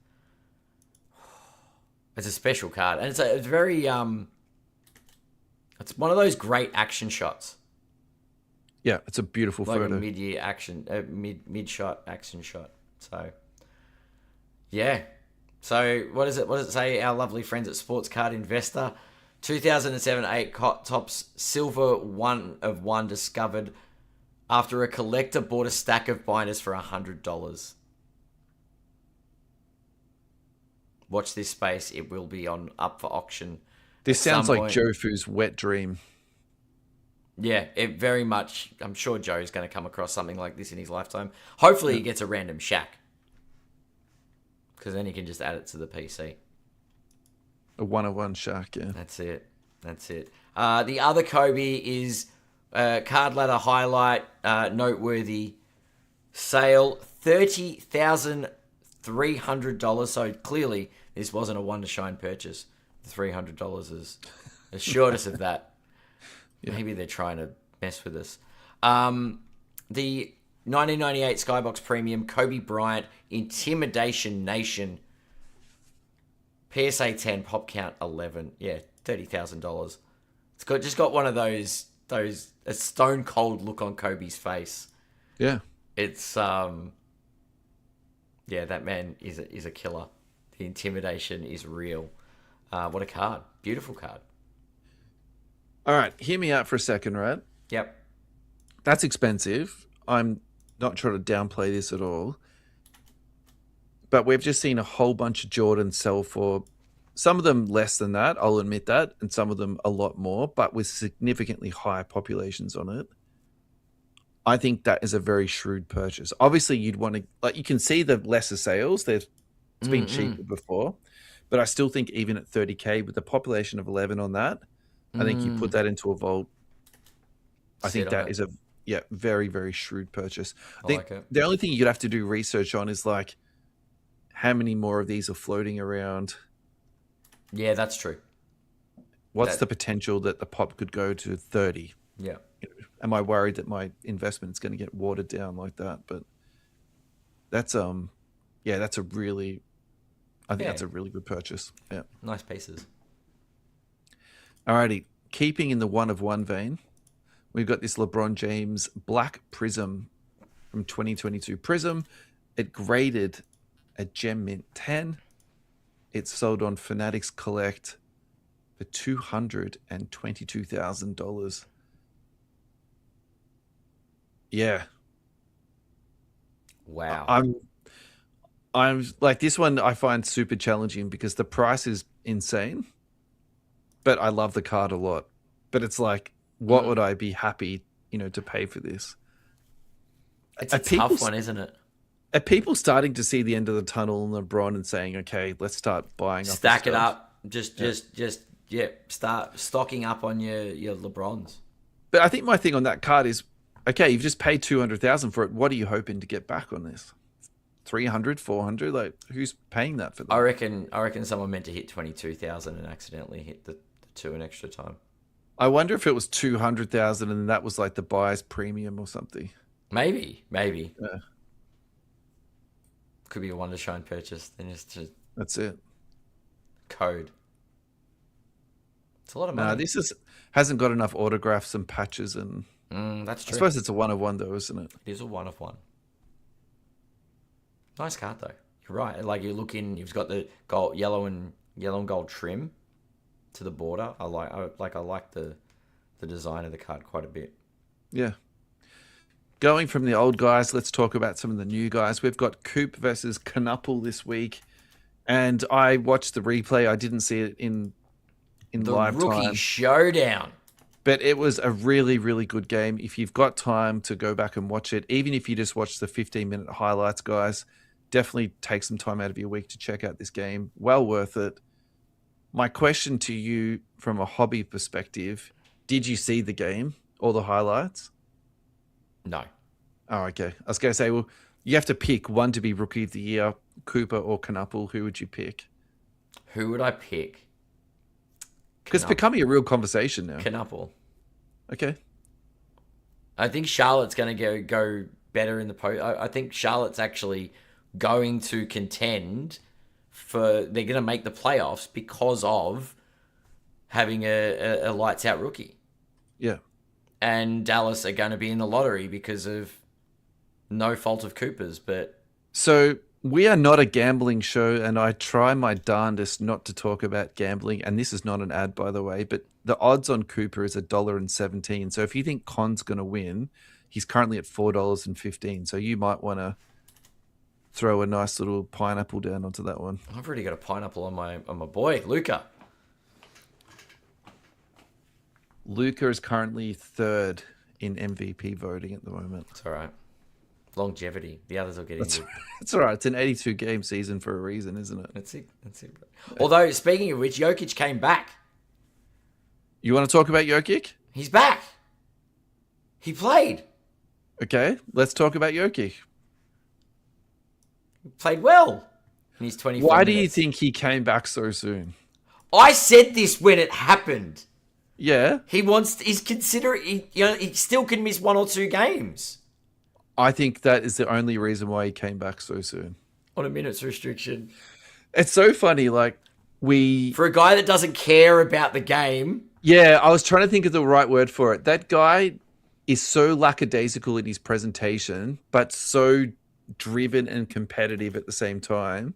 It's a special card. And it's very... It's one of those great action shots. Yeah, it's a beautiful Like photo. a mid-year action... mid-shot action shot. So... Yeah. So, what does it say? Our lovely friends at Sports Card Investor. 2007-8 Topps silver one of one discovered after a collector bought a stack of binders for $100. watch this space. It will be up for auction This at some sounds like point. Jofu's wet dream. Yeah, it very much. I'm sure Joe's going to come across something like this in his lifetime. Hopefully, Yeah. he gets a random shack because then he can just add it to the PC. A 101 shark, yeah. That's it. That's it. The other Kobe is card ladder highlight, noteworthy sale, $30,300. So clearly, this wasn't a one to shine purchase. The $300 is assured us of that. Yeah. Maybe they're trying to mess with us. The 1998 Skybox Premium Kobe Bryant Intimidation Nation PSA 10 pop count 11. Yeah, $30,000. It's got one of those a stone cold look on Kobe's face. Yeah. It's yeah, that man is a killer. The intimidation is real. What a card. Beautiful card. All right, hear me out for a second, right? Yep. That's expensive. I'm not trying to downplay this at all. But we've just seen a whole bunch of Jordans sell for some of them less than that, I'll admit that, and some of them a lot more, but with significantly higher populations on it. I think that is a very shrewd purchase. Obviously, you'd want to, like, you can see the lesser sales. It's been cheaper before, but I still think even at 30K with a population of 11 on that, I think you put that into a vault. I think that is a very, very shrewd purchase. I think like it. the only thing you'd have to do research on is like how many more of these are floating around. Yeah, that's true. What's the potential that the pop could go to 30? Yeah. Am I worried that my investment is going to get watered down like that? But that's that's a really, I think that's a really good purchase. Yeah. Nice pieces. Alrighty, keeping in the one of one vein, we've got this LeBron James Black Prism from 2022 Prism. It graded at Gem Mint 10. It's sold on Fanatics Collect for $222,000. Yeah. Wow. I'm like, this one I find super challenging because the price is insane, but I love the card a lot. But it's like, what would I be happy, to pay for this? It's a tough one, isn't it? Are people starting to see the end of the tunnel in LeBron and saying, okay, let's start buying up? Stack it up. Just start stocking up on your LeBrons. But I think my thing on that card is, okay, you've just paid $200,000 for it. What are you hoping to get back on this? 300, 400? Like, who's paying that for that? I reckon someone meant to hit 22,000 and accidentally hit the 2 an extra time. I wonder if it was 200,000 and that was like the buyer's premium or something. Maybe. Yeah. Could be a one to shine purchase. Then just That's it. code. It's a lot of money. Nah, this hasn't got enough autographs and patches and. That's true. I suppose it's a one of one though, isn't it? It is a one of one. Nice card though. You're right. Like, you look in, you've got the gold, yellow and gold trim to the border. I like the design of the card quite a bit. Yeah. Going from the old guys, let's talk about some of the new guys. We've got Coop versus Knuppel this week, and I watched the replay. I didn't see it in live The rookie time, showdown. but it was a really, really good game. If you've got time to go back and watch it, even if you just watch the 15-minute highlights, guys, definitely take some time out of your week to check out this game. Well worth it. My question to you from a hobby perspective, did you see the game, all the highlights? No. Oh, okay. I was going to say, well, you have to pick one to be Rookie of the Year, Cooper or Knuppel. Who would you pick? Who would I pick? Because it's becoming a real conversation now. Knuppel. Okay. I think Charlotte's going to go better in the post. I think Charlotte's actually going to contend they're going to make the playoffs because of having a lights out rookie. Yeah. And Dallas are going to be in the lottery because of no fault of Cooper's. But So we are not a gambling show, and I try my darndest not to talk about gambling. And this is not an ad, by the way, but the odds on Cooper is $1.17. So if you think Con's going to win, he's currently at $4.15. So you might want to throw a nice little pineapple down onto that one. I've already got a pineapple on my boy Luca. Luca is currently third in MVP voting at the moment. It's all right. Longevity. The others will get injured. It's all right. It's an 82 game season for a reason, isn't it? That's it. That's it. Although, speaking of which, Jokic came back. You want to talk about Jokic? He's back. He played. Okay, let's talk about Jokic. He played well. And he's 24 Why minutes. do you think he came back so soon? I said this when it happened. Yeah, He's considering, he still can miss 1 or 2 games. I think that is the only reason why he came back so soon. On a minutes restriction. It's so funny, like For a guy that doesn't care about the game. Yeah, I was trying to think of the right word for it. That guy is so lackadaisical in his presentation, but so driven and competitive at the same time.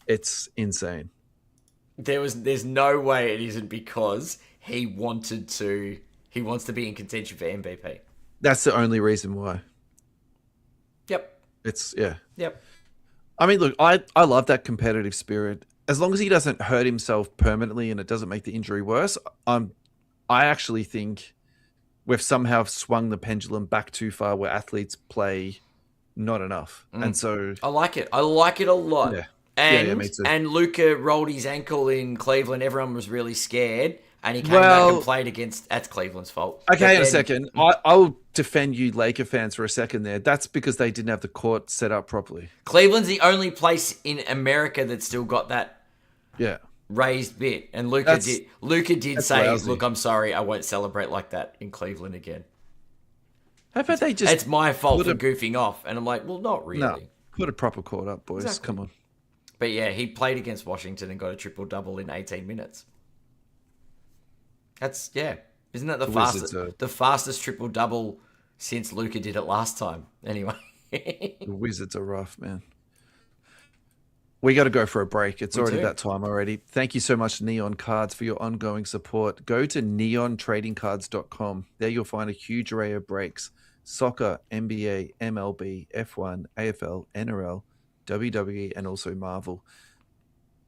It's insane. There's no way it isn't because he wants to be in contention for MVP. That's the only reason why. Yep. Yeah. Yep. I mean, look, I love that competitive spirit. As long as he doesn't hurt himself permanently and it doesn't make the injury worse, I actually think we've somehow swung the pendulum back too far where athletes play not enough. And so I like it. I like it a lot. Yeah. And, me too. And Luka rolled his ankle in Cleveland. Everyone was really scared. And he came back and played against... That's Cleveland's fault. Okay, in a second. I'll defend you Laker fans for a second there. That's because they didn't have the court set up properly. Cleveland's the only place in America that's still got that Yeah. raised bit. And Luka did say, lousy. look, I'm sorry, I won't celebrate like that in Cleveland again. How about they just... It's my fault for goofing off. And I'm like, well, not really. No, put a proper court up, boys. Exactly. Come on. But yeah, he played against Washington and got a triple-double in 18 minutes. That's, yeah. Isn't that the fastest triple-double since Luka did it last time? Anyway. The Wizards are rough, man. We got to go for a break. It's already that time already. Thank you so much, Neon Cards, for your ongoing support. Go to neontradingcards.com. There you'll find a huge array of breaks. Soccer, NBA, MLB, F1, AFL, NRL, WWE, and also Marvel.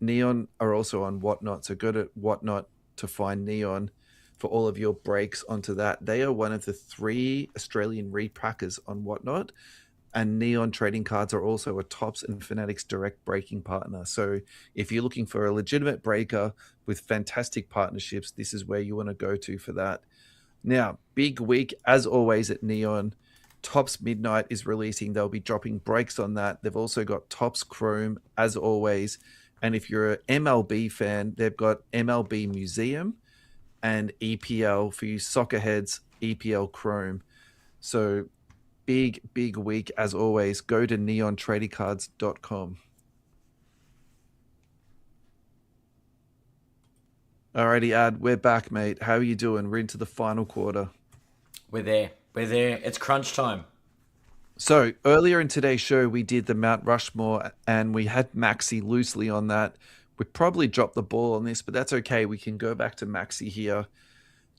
Neon are also on Whatnot, so go to Whatnot to find Neon for all of your breaks onto that. They are one of the 3 Australian repackers on Whatnot, and Neon Trading Cards are also a Topps and Fanatics direct breaking partner. So if you're looking for a legitimate breaker with fantastic partnerships, this is where you want to go to for that. Now, big week, as always, at Neon. Topps Midnight is releasing. They'll be dropping breaks on that. They've also got Topps Chrome, as always. And if you're an MLB fan, they've got MLB Museum and EPL for you soccer heads, EPL Chrome. So big week, as always. Go to neontradingcards.com. Alrighty, Ad, we're back, mate. How are you doing? We're into the final quarter. We're there. It's crunch time. So earlier in today's show, we did the Mount Rushmore and we had Maxi loosely on that. We probably dropped the ball on this, but that's okay. We can go back to Maxi here.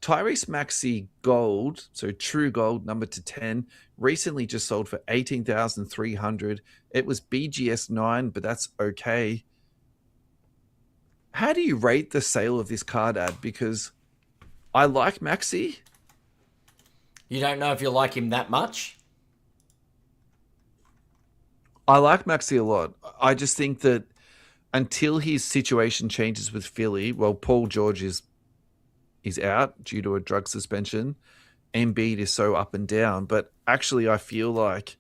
Tyrese Maxey Gold, so true gold, number to 10, recently just sold for $18,300. It was BGS 9, but that's okay. How do you rate the sale of this card, Ad? Because I like Maxey. You don't know if you like him that much? I like Maxey a lot. I just think that until his situation changes with Philly, well, Paul George is out due to a drug suspension. Embiid is so up and down, but actually I feel like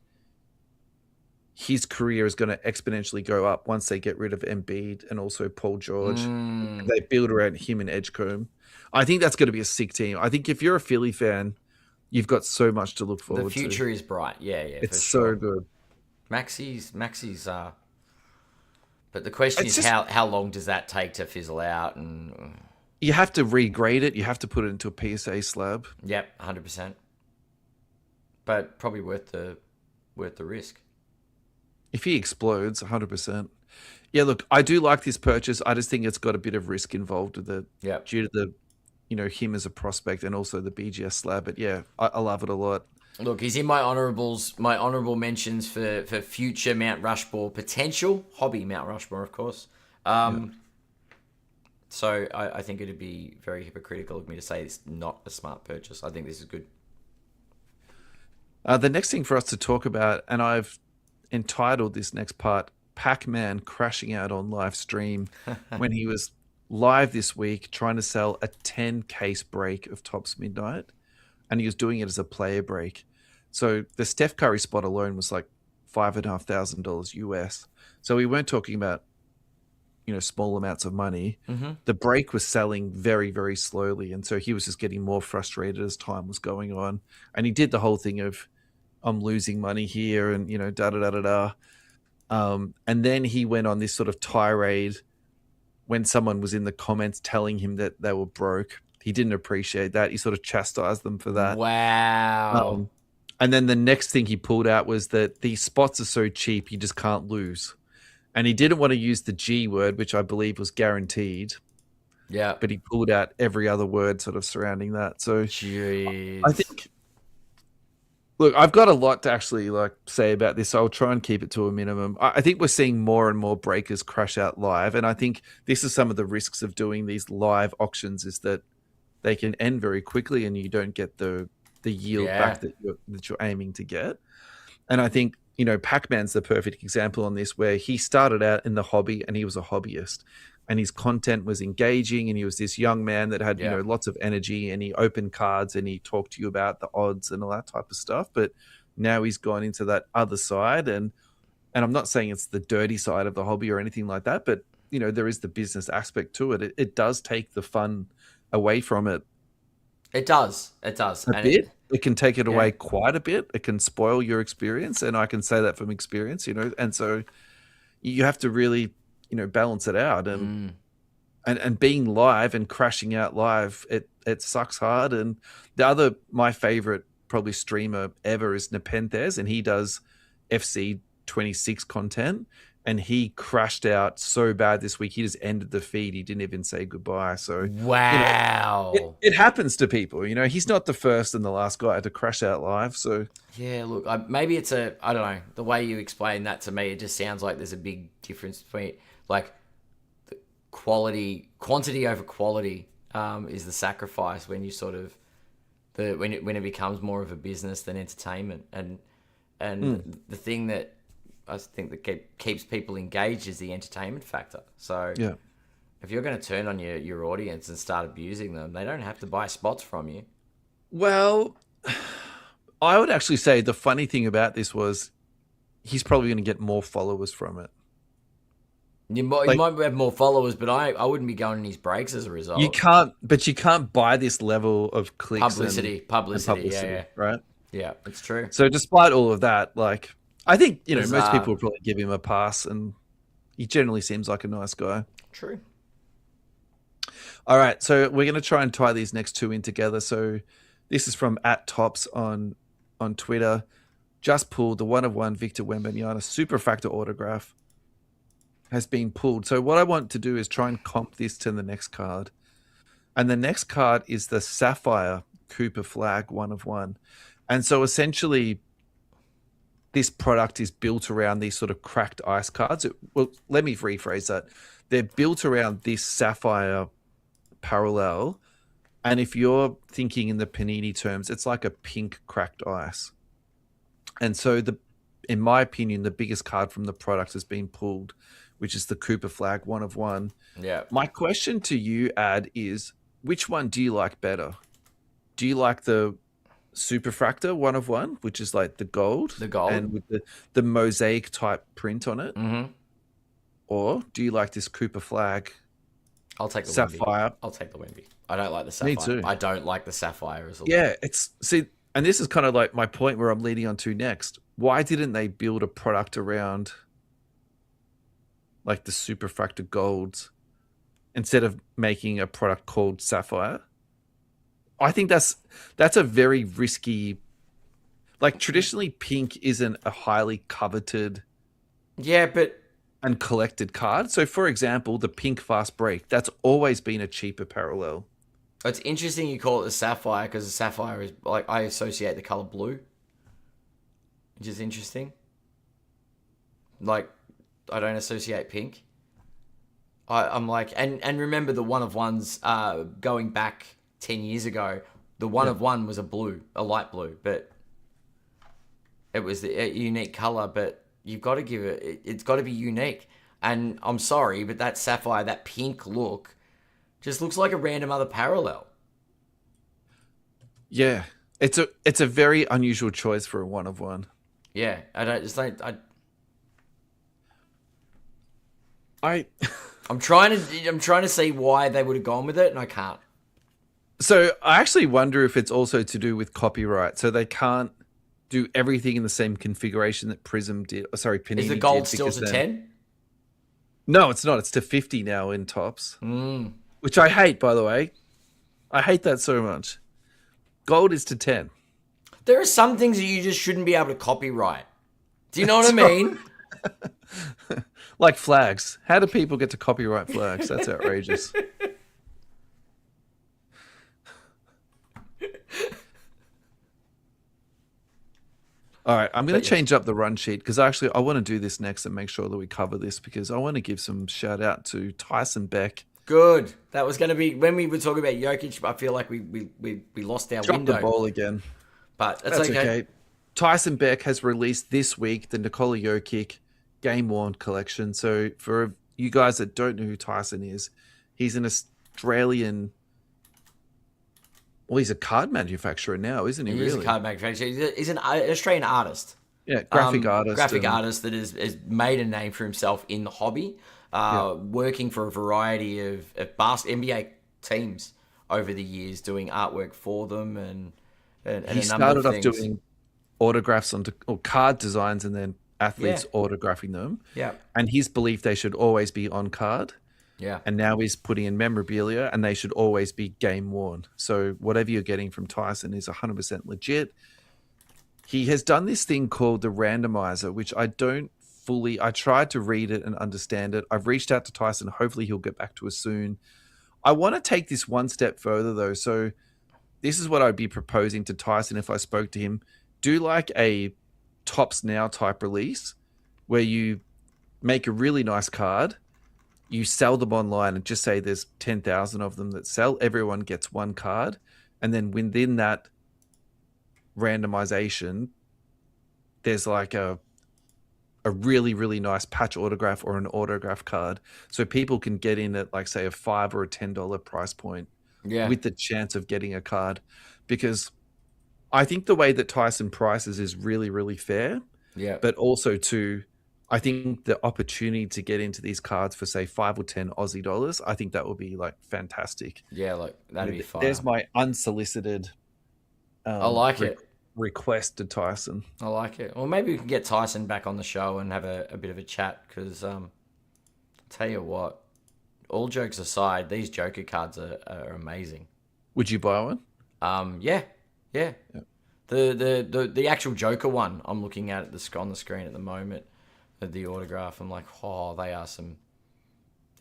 his career is going to exponentially go up once they get rid of Embiid and also Paul George. They build around him and Edgecombe. I think that's going to be a sick team. I think if you're a Philly fan, you've got so much to look forward to. The future is bright. Yeah, it's for sure. So good. Maxey's but the question is how long does that take to fizzle out? And you have to regrade it. You have to put it into a PSA slab. Yep, 100%. But probably worth the risk. If he explodes, 100%. Yeah, look, I do like this purchase. I just think it's got a bit of risk involved with it. Yep. Due to the, him as a prospect and also the BGS slab. But yeah, I love it a lot. Look, he's in my honourables, my honourable mentions for future Mount Rushmore potential. Hobby Mount Rushmore, of course. Yeah. So I think it'd be very hypocritical of me to say it's not a smart purchase. I think this is good. The next thing for us to talk about, and I've entitled this next part, Pac-Man crashing out on live stream when he was live this week trying to sell a 10 case break of Topps Midnight, and he was doing it as a player break. So the Steph Curry spot alone was like $5,500 US. So we weren't talking about, small amounts of money. The break was selling very, very slowly. And so he was just getting more frustrated as time was going on. And he did the whole thing of, I'm losing money here and, da da da da da. And then he went on this sort of tirade when someone was in the comments telling him that they were broke. He didn't appreciate that. He sort of chastised them for that. Wow. And then the next thing he pulled out was that these spots are so cheap, you just can't lose. And he didn't want to use the G word, which I believe was guaranteed. Yeah. But he pulled out every other word sort of surrounding that. So Jeez. I think, look, I've got a lot to actually say about this. So I'll try and keep it to a minimum. I think we're seeing more and more breakers crash out live. And I think this is some of the risks of doing these live auctions, is that they can end very quickly and you don't get the yield back that you're aiming to get. And I think, Pac-Man's the perfect example on this, where he started out in the hobby and he was a hobbyist and his content was engaging and he was this young man that had, lots of energy, and he opened cards and he talked to you about the odds and all that type of stuff. But now he's gone into that other side, and I'm not saying it's the dirty side of the hobby or anything like that, but, there is the business aspect to it. It does take the fun away from it. It does. It does. A bit. It can take it away quite a bit. It can spoil your experience, and I can say that from experience, and so you have to really, balance it out. And being live and crashing out live, it sucks hard. And my favorite probably streamer ever is Nepenthes, and he does FC 26 content. And he crashed out so bad this week. He just ended the feed. He didn't even say goodbye. So wow, it happens to people. He's not the first and the last guy to crash out live. So yeah, look, maybe it's I don't know, the way you explain that to me, it just sounds like there's a big difference between the quantity over quality is the sacrifice when you sort of when it becomes more of a business than entertainment, and the thing that I think that keeps people engaged is the entertainment factor. So if you're going to turn on your audience and start abusing them, they don't have to buy spots from you. Well, I would actually say the funny thing about this was he's probably going to get more followers from it. You might have more followers, but I wouldn't be going in his breaks as a result. You can't buy this level of clicks. Publicity, yeah. Right? Yeah, it's true. So despite all of that, I think, most people would probably give him a pass, and he generally seems like a nice guy. True. All right, so we're going to try and tie these next two in together. So this is from @Tops on Twitter. Just pulled the 1/1 Victor Wembanyama Superfractor autograph has been pulled. So what I want to do is try and comp this to the next card. And the next card is the Sapphire Cooper Flag 1/1. And so essentially, this product is built around these sort of cracked ice cards. Well, let me rephrase that. They're built around this sapphire parallel. And if you're thinking in the Panini terms, it's like a pink cracked ice. And so in my opinion, the biggest card from the product has been pulled, which is the Cooper Flag 1/1. Yeah. My question to you, Ad, is which one do you like better? Do you like the Superfractor 1/1, which is like the gold, and with the mosaic type print on it, or do you like this Cooper Flag? I'll take the Sapphire. Wemby. I'll take the Wemby. I don't like the Sapphire. Me too. I don't like the Sapphire as well. Yeah, and this is kind of like my point where I'm leading on to next. Why didn't they build a product around like the Superfractor golds instead of making a product called Sapphire? I think that's a very risky. Traditionally, pink isn't a highly coveted, and collected card. So, for example, the pink fast break, that's always been a cheaper parallel. It's interesting you call it the Sapphire, because the Sapphire is I associate the color blue. which is interesting. Like, I don't associate pink. I'm like, and remember the one of ones going back 10 years ago. The one Yeah. of one was a light blue, but it was a unique color. But you've got to give it's got to be unique. And I'm sorry, but that sapphire, that pink look, just looks like a random other parallel. Yeah. It's a very unusual choice for a one of one. Yeah, I don't just don't. I I'm trying to see why they would have gone with it, and I can't. So I actually wonder if it's also to do with copyright. So they can't do everything in the same configuration that Prism did. Oh, sorry, Is the Panini gold did. still Because to then 10? no, it's not. It's to 50 now in tops, Mm. which I hate. By the way, I hate that so much. Gold is to 10. There are some things that you just shouldn't be able to copyright. Do you know what I That's right. mean? Like flags. How do people get to copyright flags? That's outrageous. All right, I'm going But to yes. change up the run sheet because actually I want to do this next and make sure that we cover this because I want to give some shout out to Tyson Beck. Good. That was going to be when we were talking about Jokic. I feel like we lost our Dropped the window, ball again. but that's That's okay. okay. Tyson Beck has released this week the Nikola Jokic Game Worn collection. So for you guys that don't know who Tyson is, he's an Australian. Well, he's a card manufacturer now, isn't he? He is a Really? card manufacturer. He's an Australian artist. Yeah, graphic artist. Graphic and- artist that has made a name for himself in the hobby, Yeah. working for a variety of NBA teams over the years, doing artwork for them and He a number started of off things. doing autographs or card designs and then athletes Yeah. autographing them. Yeah, And his belief they should always be on card. yeah, And now he's putting in memorabilia and they should always be game worn. So whatever you're getting from Tyson is 100% legit. He has done this thing called the randomizer, which I tried to read it and understand it. I've reached out to Tyson. Hopefully he'll get back to us soon. I want to take this one step further though. So this is what I'd be proposing to Tyson if I spoke to him. Do like a Tops Now type release where you make a really nice card, you sell them online and just say there's 10,000 of them that sell. Everyone gets one card. And then within that randomization, there's like a really, really nice patch autograph or an autograph card. So people can get in at like say a $5 or a $10 price point yeah, with the chance of getting a card. Because I think the way that Tyson prices is really, really fair. yeah, But also too, I think the opportunity to get into these cards for say 5 or 10 Aussie dollars, I think that would be like fantastic. yeah. Look, that'd be fire. There's my unsolicited I like it. request to Tyson. I like it. Well, maybe we can get Tyson back on the show and have a bit of a chat because tell you what, all jokes aside, these Joker cards are amazing. Would you buy one? Yeah. The actual Joker one I'm looking at on the screen at the moment, the autograph. I'm like, oh, they are some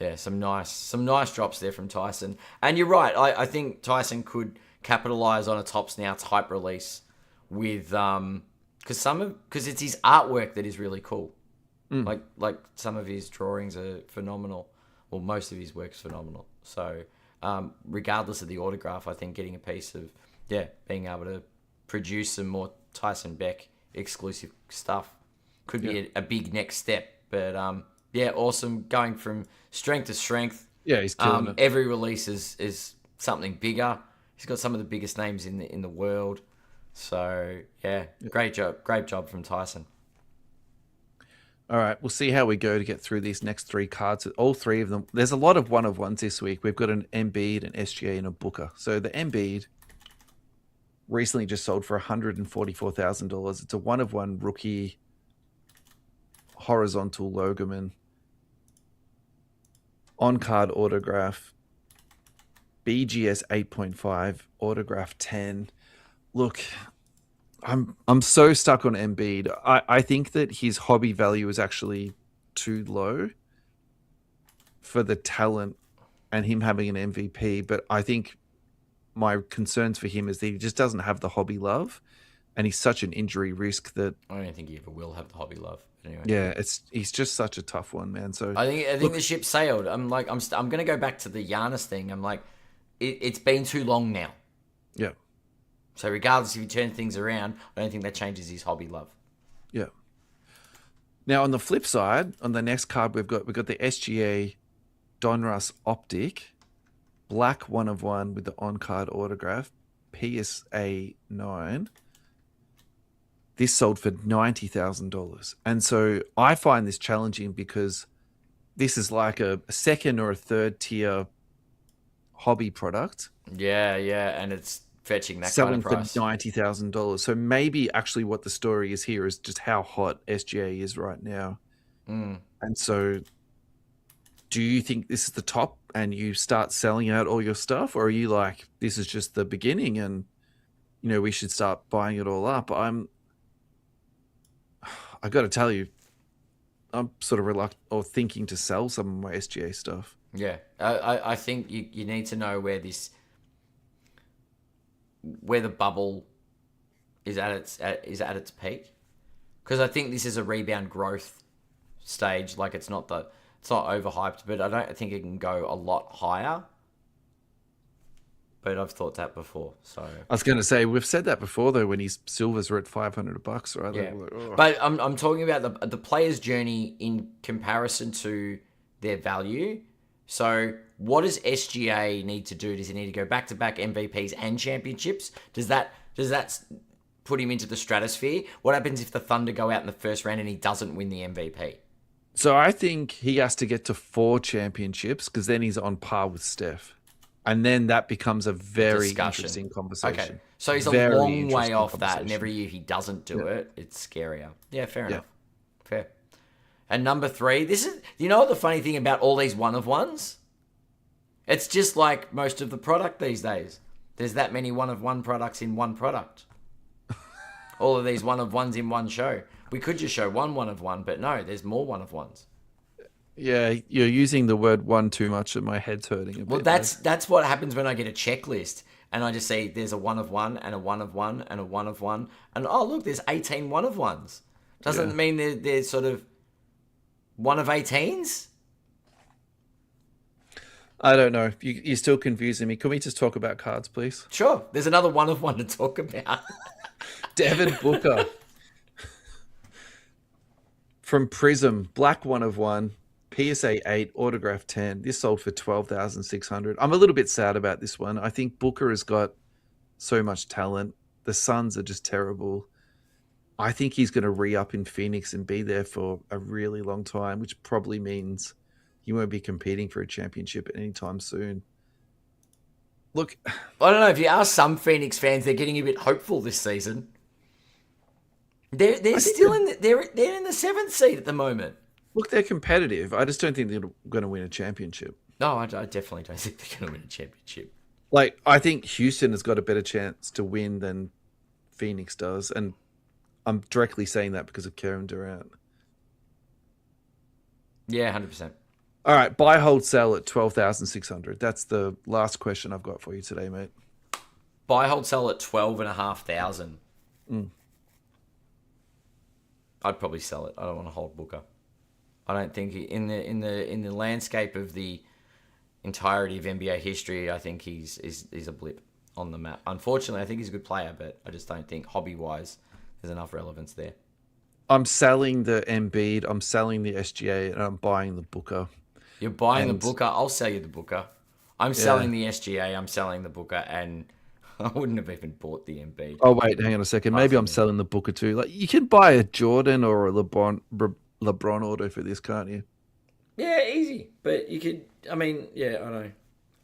nice drops there from Tyson. And you're right. I think Tyson could capitalize on a Tops Now type release with because it's his artwork that is really cool. Like some of his drawings are phenomenal. Well, most of his work's phenomenal. So regardless of the autograph, I think getting a piece of being able to produce some more Tyson Beck exclusive stuff could be a big next step. But awesome. Going from strength to strength. Yeah, he's killing it. Every release is something bigger. He's got some of the biggest names in the world. So great job from Tyson. All right, we'll see how we go to get through these next three cards. All three of them. There's a lot of one of ones this week. We've got an Embiid, an SGA, and a Booker. So the Embiid recently just sold for $144,000. It's a one of one rookie horizontal Logoman on card autograph, BGS 8.5 autograph 10. Look, I'm so stuck on Embiid. I think that his hobby value is actually too low for the talent and him having an MVP. But I think my concerns for him is that he just doesn't have the hobby love. and he's such an injury risk that I don't think he ever will have the Hobby Love. Anyway, yeah, he's just such a tough one, man. So I think look, the ship sailed. I'm going to go back to the Giannis thing. I'm like, it's been too long now. yeah, So regardless if you turn things around, I don't think that changes his Hobby Love. yeah. Now on the flip side, on the next card we've got the SGA Donruss Optic, black 1 of 1 with the on-card autograph, PSA 9. This sold for $90,000. And so I find this challenging because this is like a second or a third tier hobby product Yeah, and it's fetching that kind selling of for price. $90,000. So maybe actually what the story is here is just how hot SGA is right now. And so do you think this is the top and you start selling out all your stuff, or are you like, this is just the beginning and we should start buying it all up? I got to tell you, I'm sort of reluctant or thinking to sell some of my SGA stuff. Yeah, I think you need to know where the bubble is at its peak, because I think this is a rebound growth stage. Like it's not overhyped, but I don't think it can go a lot higher. But I've thought that before. So I was going to say, we've said that before though, when his silvers were at $500, right? yeah, Like, oh. but I'm talking about the player's journey in comparison to their value. So what does SGA need to do? Does he need to go back to back MVPs and championships? Does that put him into the stratosphere? What happens if the Thunder go out in the first round and he doesn't win the MVP? So I think he has to get to 4 championships, because then he's on par with Steph. And then that becomes a very interesting conversation. Okay, so he's Very a long way interesting off that, and conversation. every year he doesn't do it, it's scarier. Yeah, fair Yeah. enough. Fair. And number 3, this is, you know what the funny thing about all these one of ones? It's just like most of the product these days. There's that many one of one products in one product. All of these one of ones in one show. We could just show one of one, but no, there's more one of ones. Yeah, you're using the word one too much and my head's hurting a bit. Well, that's what happens when I get a checklist and I just say there's a one of one and a one of one and a one of one. And oh, look, there's 18 one of ones. Doesn't mean they're sort of one of 18s? I don't know. You're still confusing me. Can we just talk about cards, please? Sure. There's another one of one to talk about. Devin Booker from Prism, black 1 of 1, PSA 8, autograph 10. This sold for $12,600. I'm a little bit sad about this one. I think Booker has got so much talent. The Suns are just terrible. I think he's going to re-up in Phoenix and be there for a really long time, which probably means he won't be competing for a championship anytime soon. Look, I don't know. If you ask some Phoenix fans, they're getting a bit hopeful this season. They're still in they're in the 7th seed at the moment. look, they're competitive. I just don't think they're going to win a championship. No, I definitely don't think they're going to win a championship. Like, I think Houston has got a better chance to win than Phoenix does, and I'm directly saying that because of Kevin Durant. Yeah, 100%. All right, buy, hold, sell at 12,600. That's the last question I've got for you today, mate. Buy, hold, sell at 12,500. I'd probably sell it. I don't want to hold Booker. I don't think in the landscape of the entirety of NBA history, I think he's a blip on the map. Unfortunately, I think he's a good player, but I just don't think hobby-wise there's enough relevance there. I'm selling the Embiid, I'm selling the SGA, and I'm buying the Booker. You're buying the Booker. I'll sell you the Booker. I'm selling the SGA. I'm selling the Booker, and I wouldn't have even bought the Embiid. Oh wait, hang on a second. Maybe I'm selling the Booker too. Like, you can buy a Jordan or a LeBron auto for this, can't you? Yeah, easy. But you could. I mean, yeah, I know.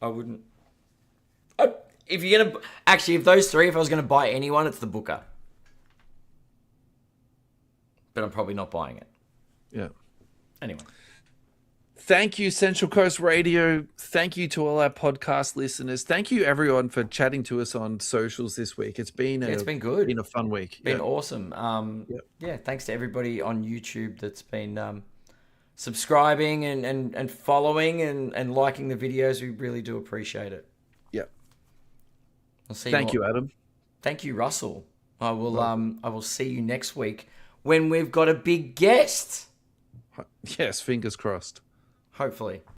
I wouldn't. If you're gonna actually, if those three, if I was gonna buy anyone, it's the Booker. But I'm probably not buying it. Yeah. Anyway. Thank you, Central Coast Radio. Thank you to all our podcast listeners. Thank you, everyone, for chatting to us on socials this week. It's been it's been good. Been a fun week. Been awesome. Yeah, thanks to everybody on YouTube that's been subscribing and following and liking the videos. We really do appreciate it. Yeah. I'll see Thank you, Adam. Thank you, Russell. I will see you next week when we've got a big guest. Yes, fingers crossed. Hopefully.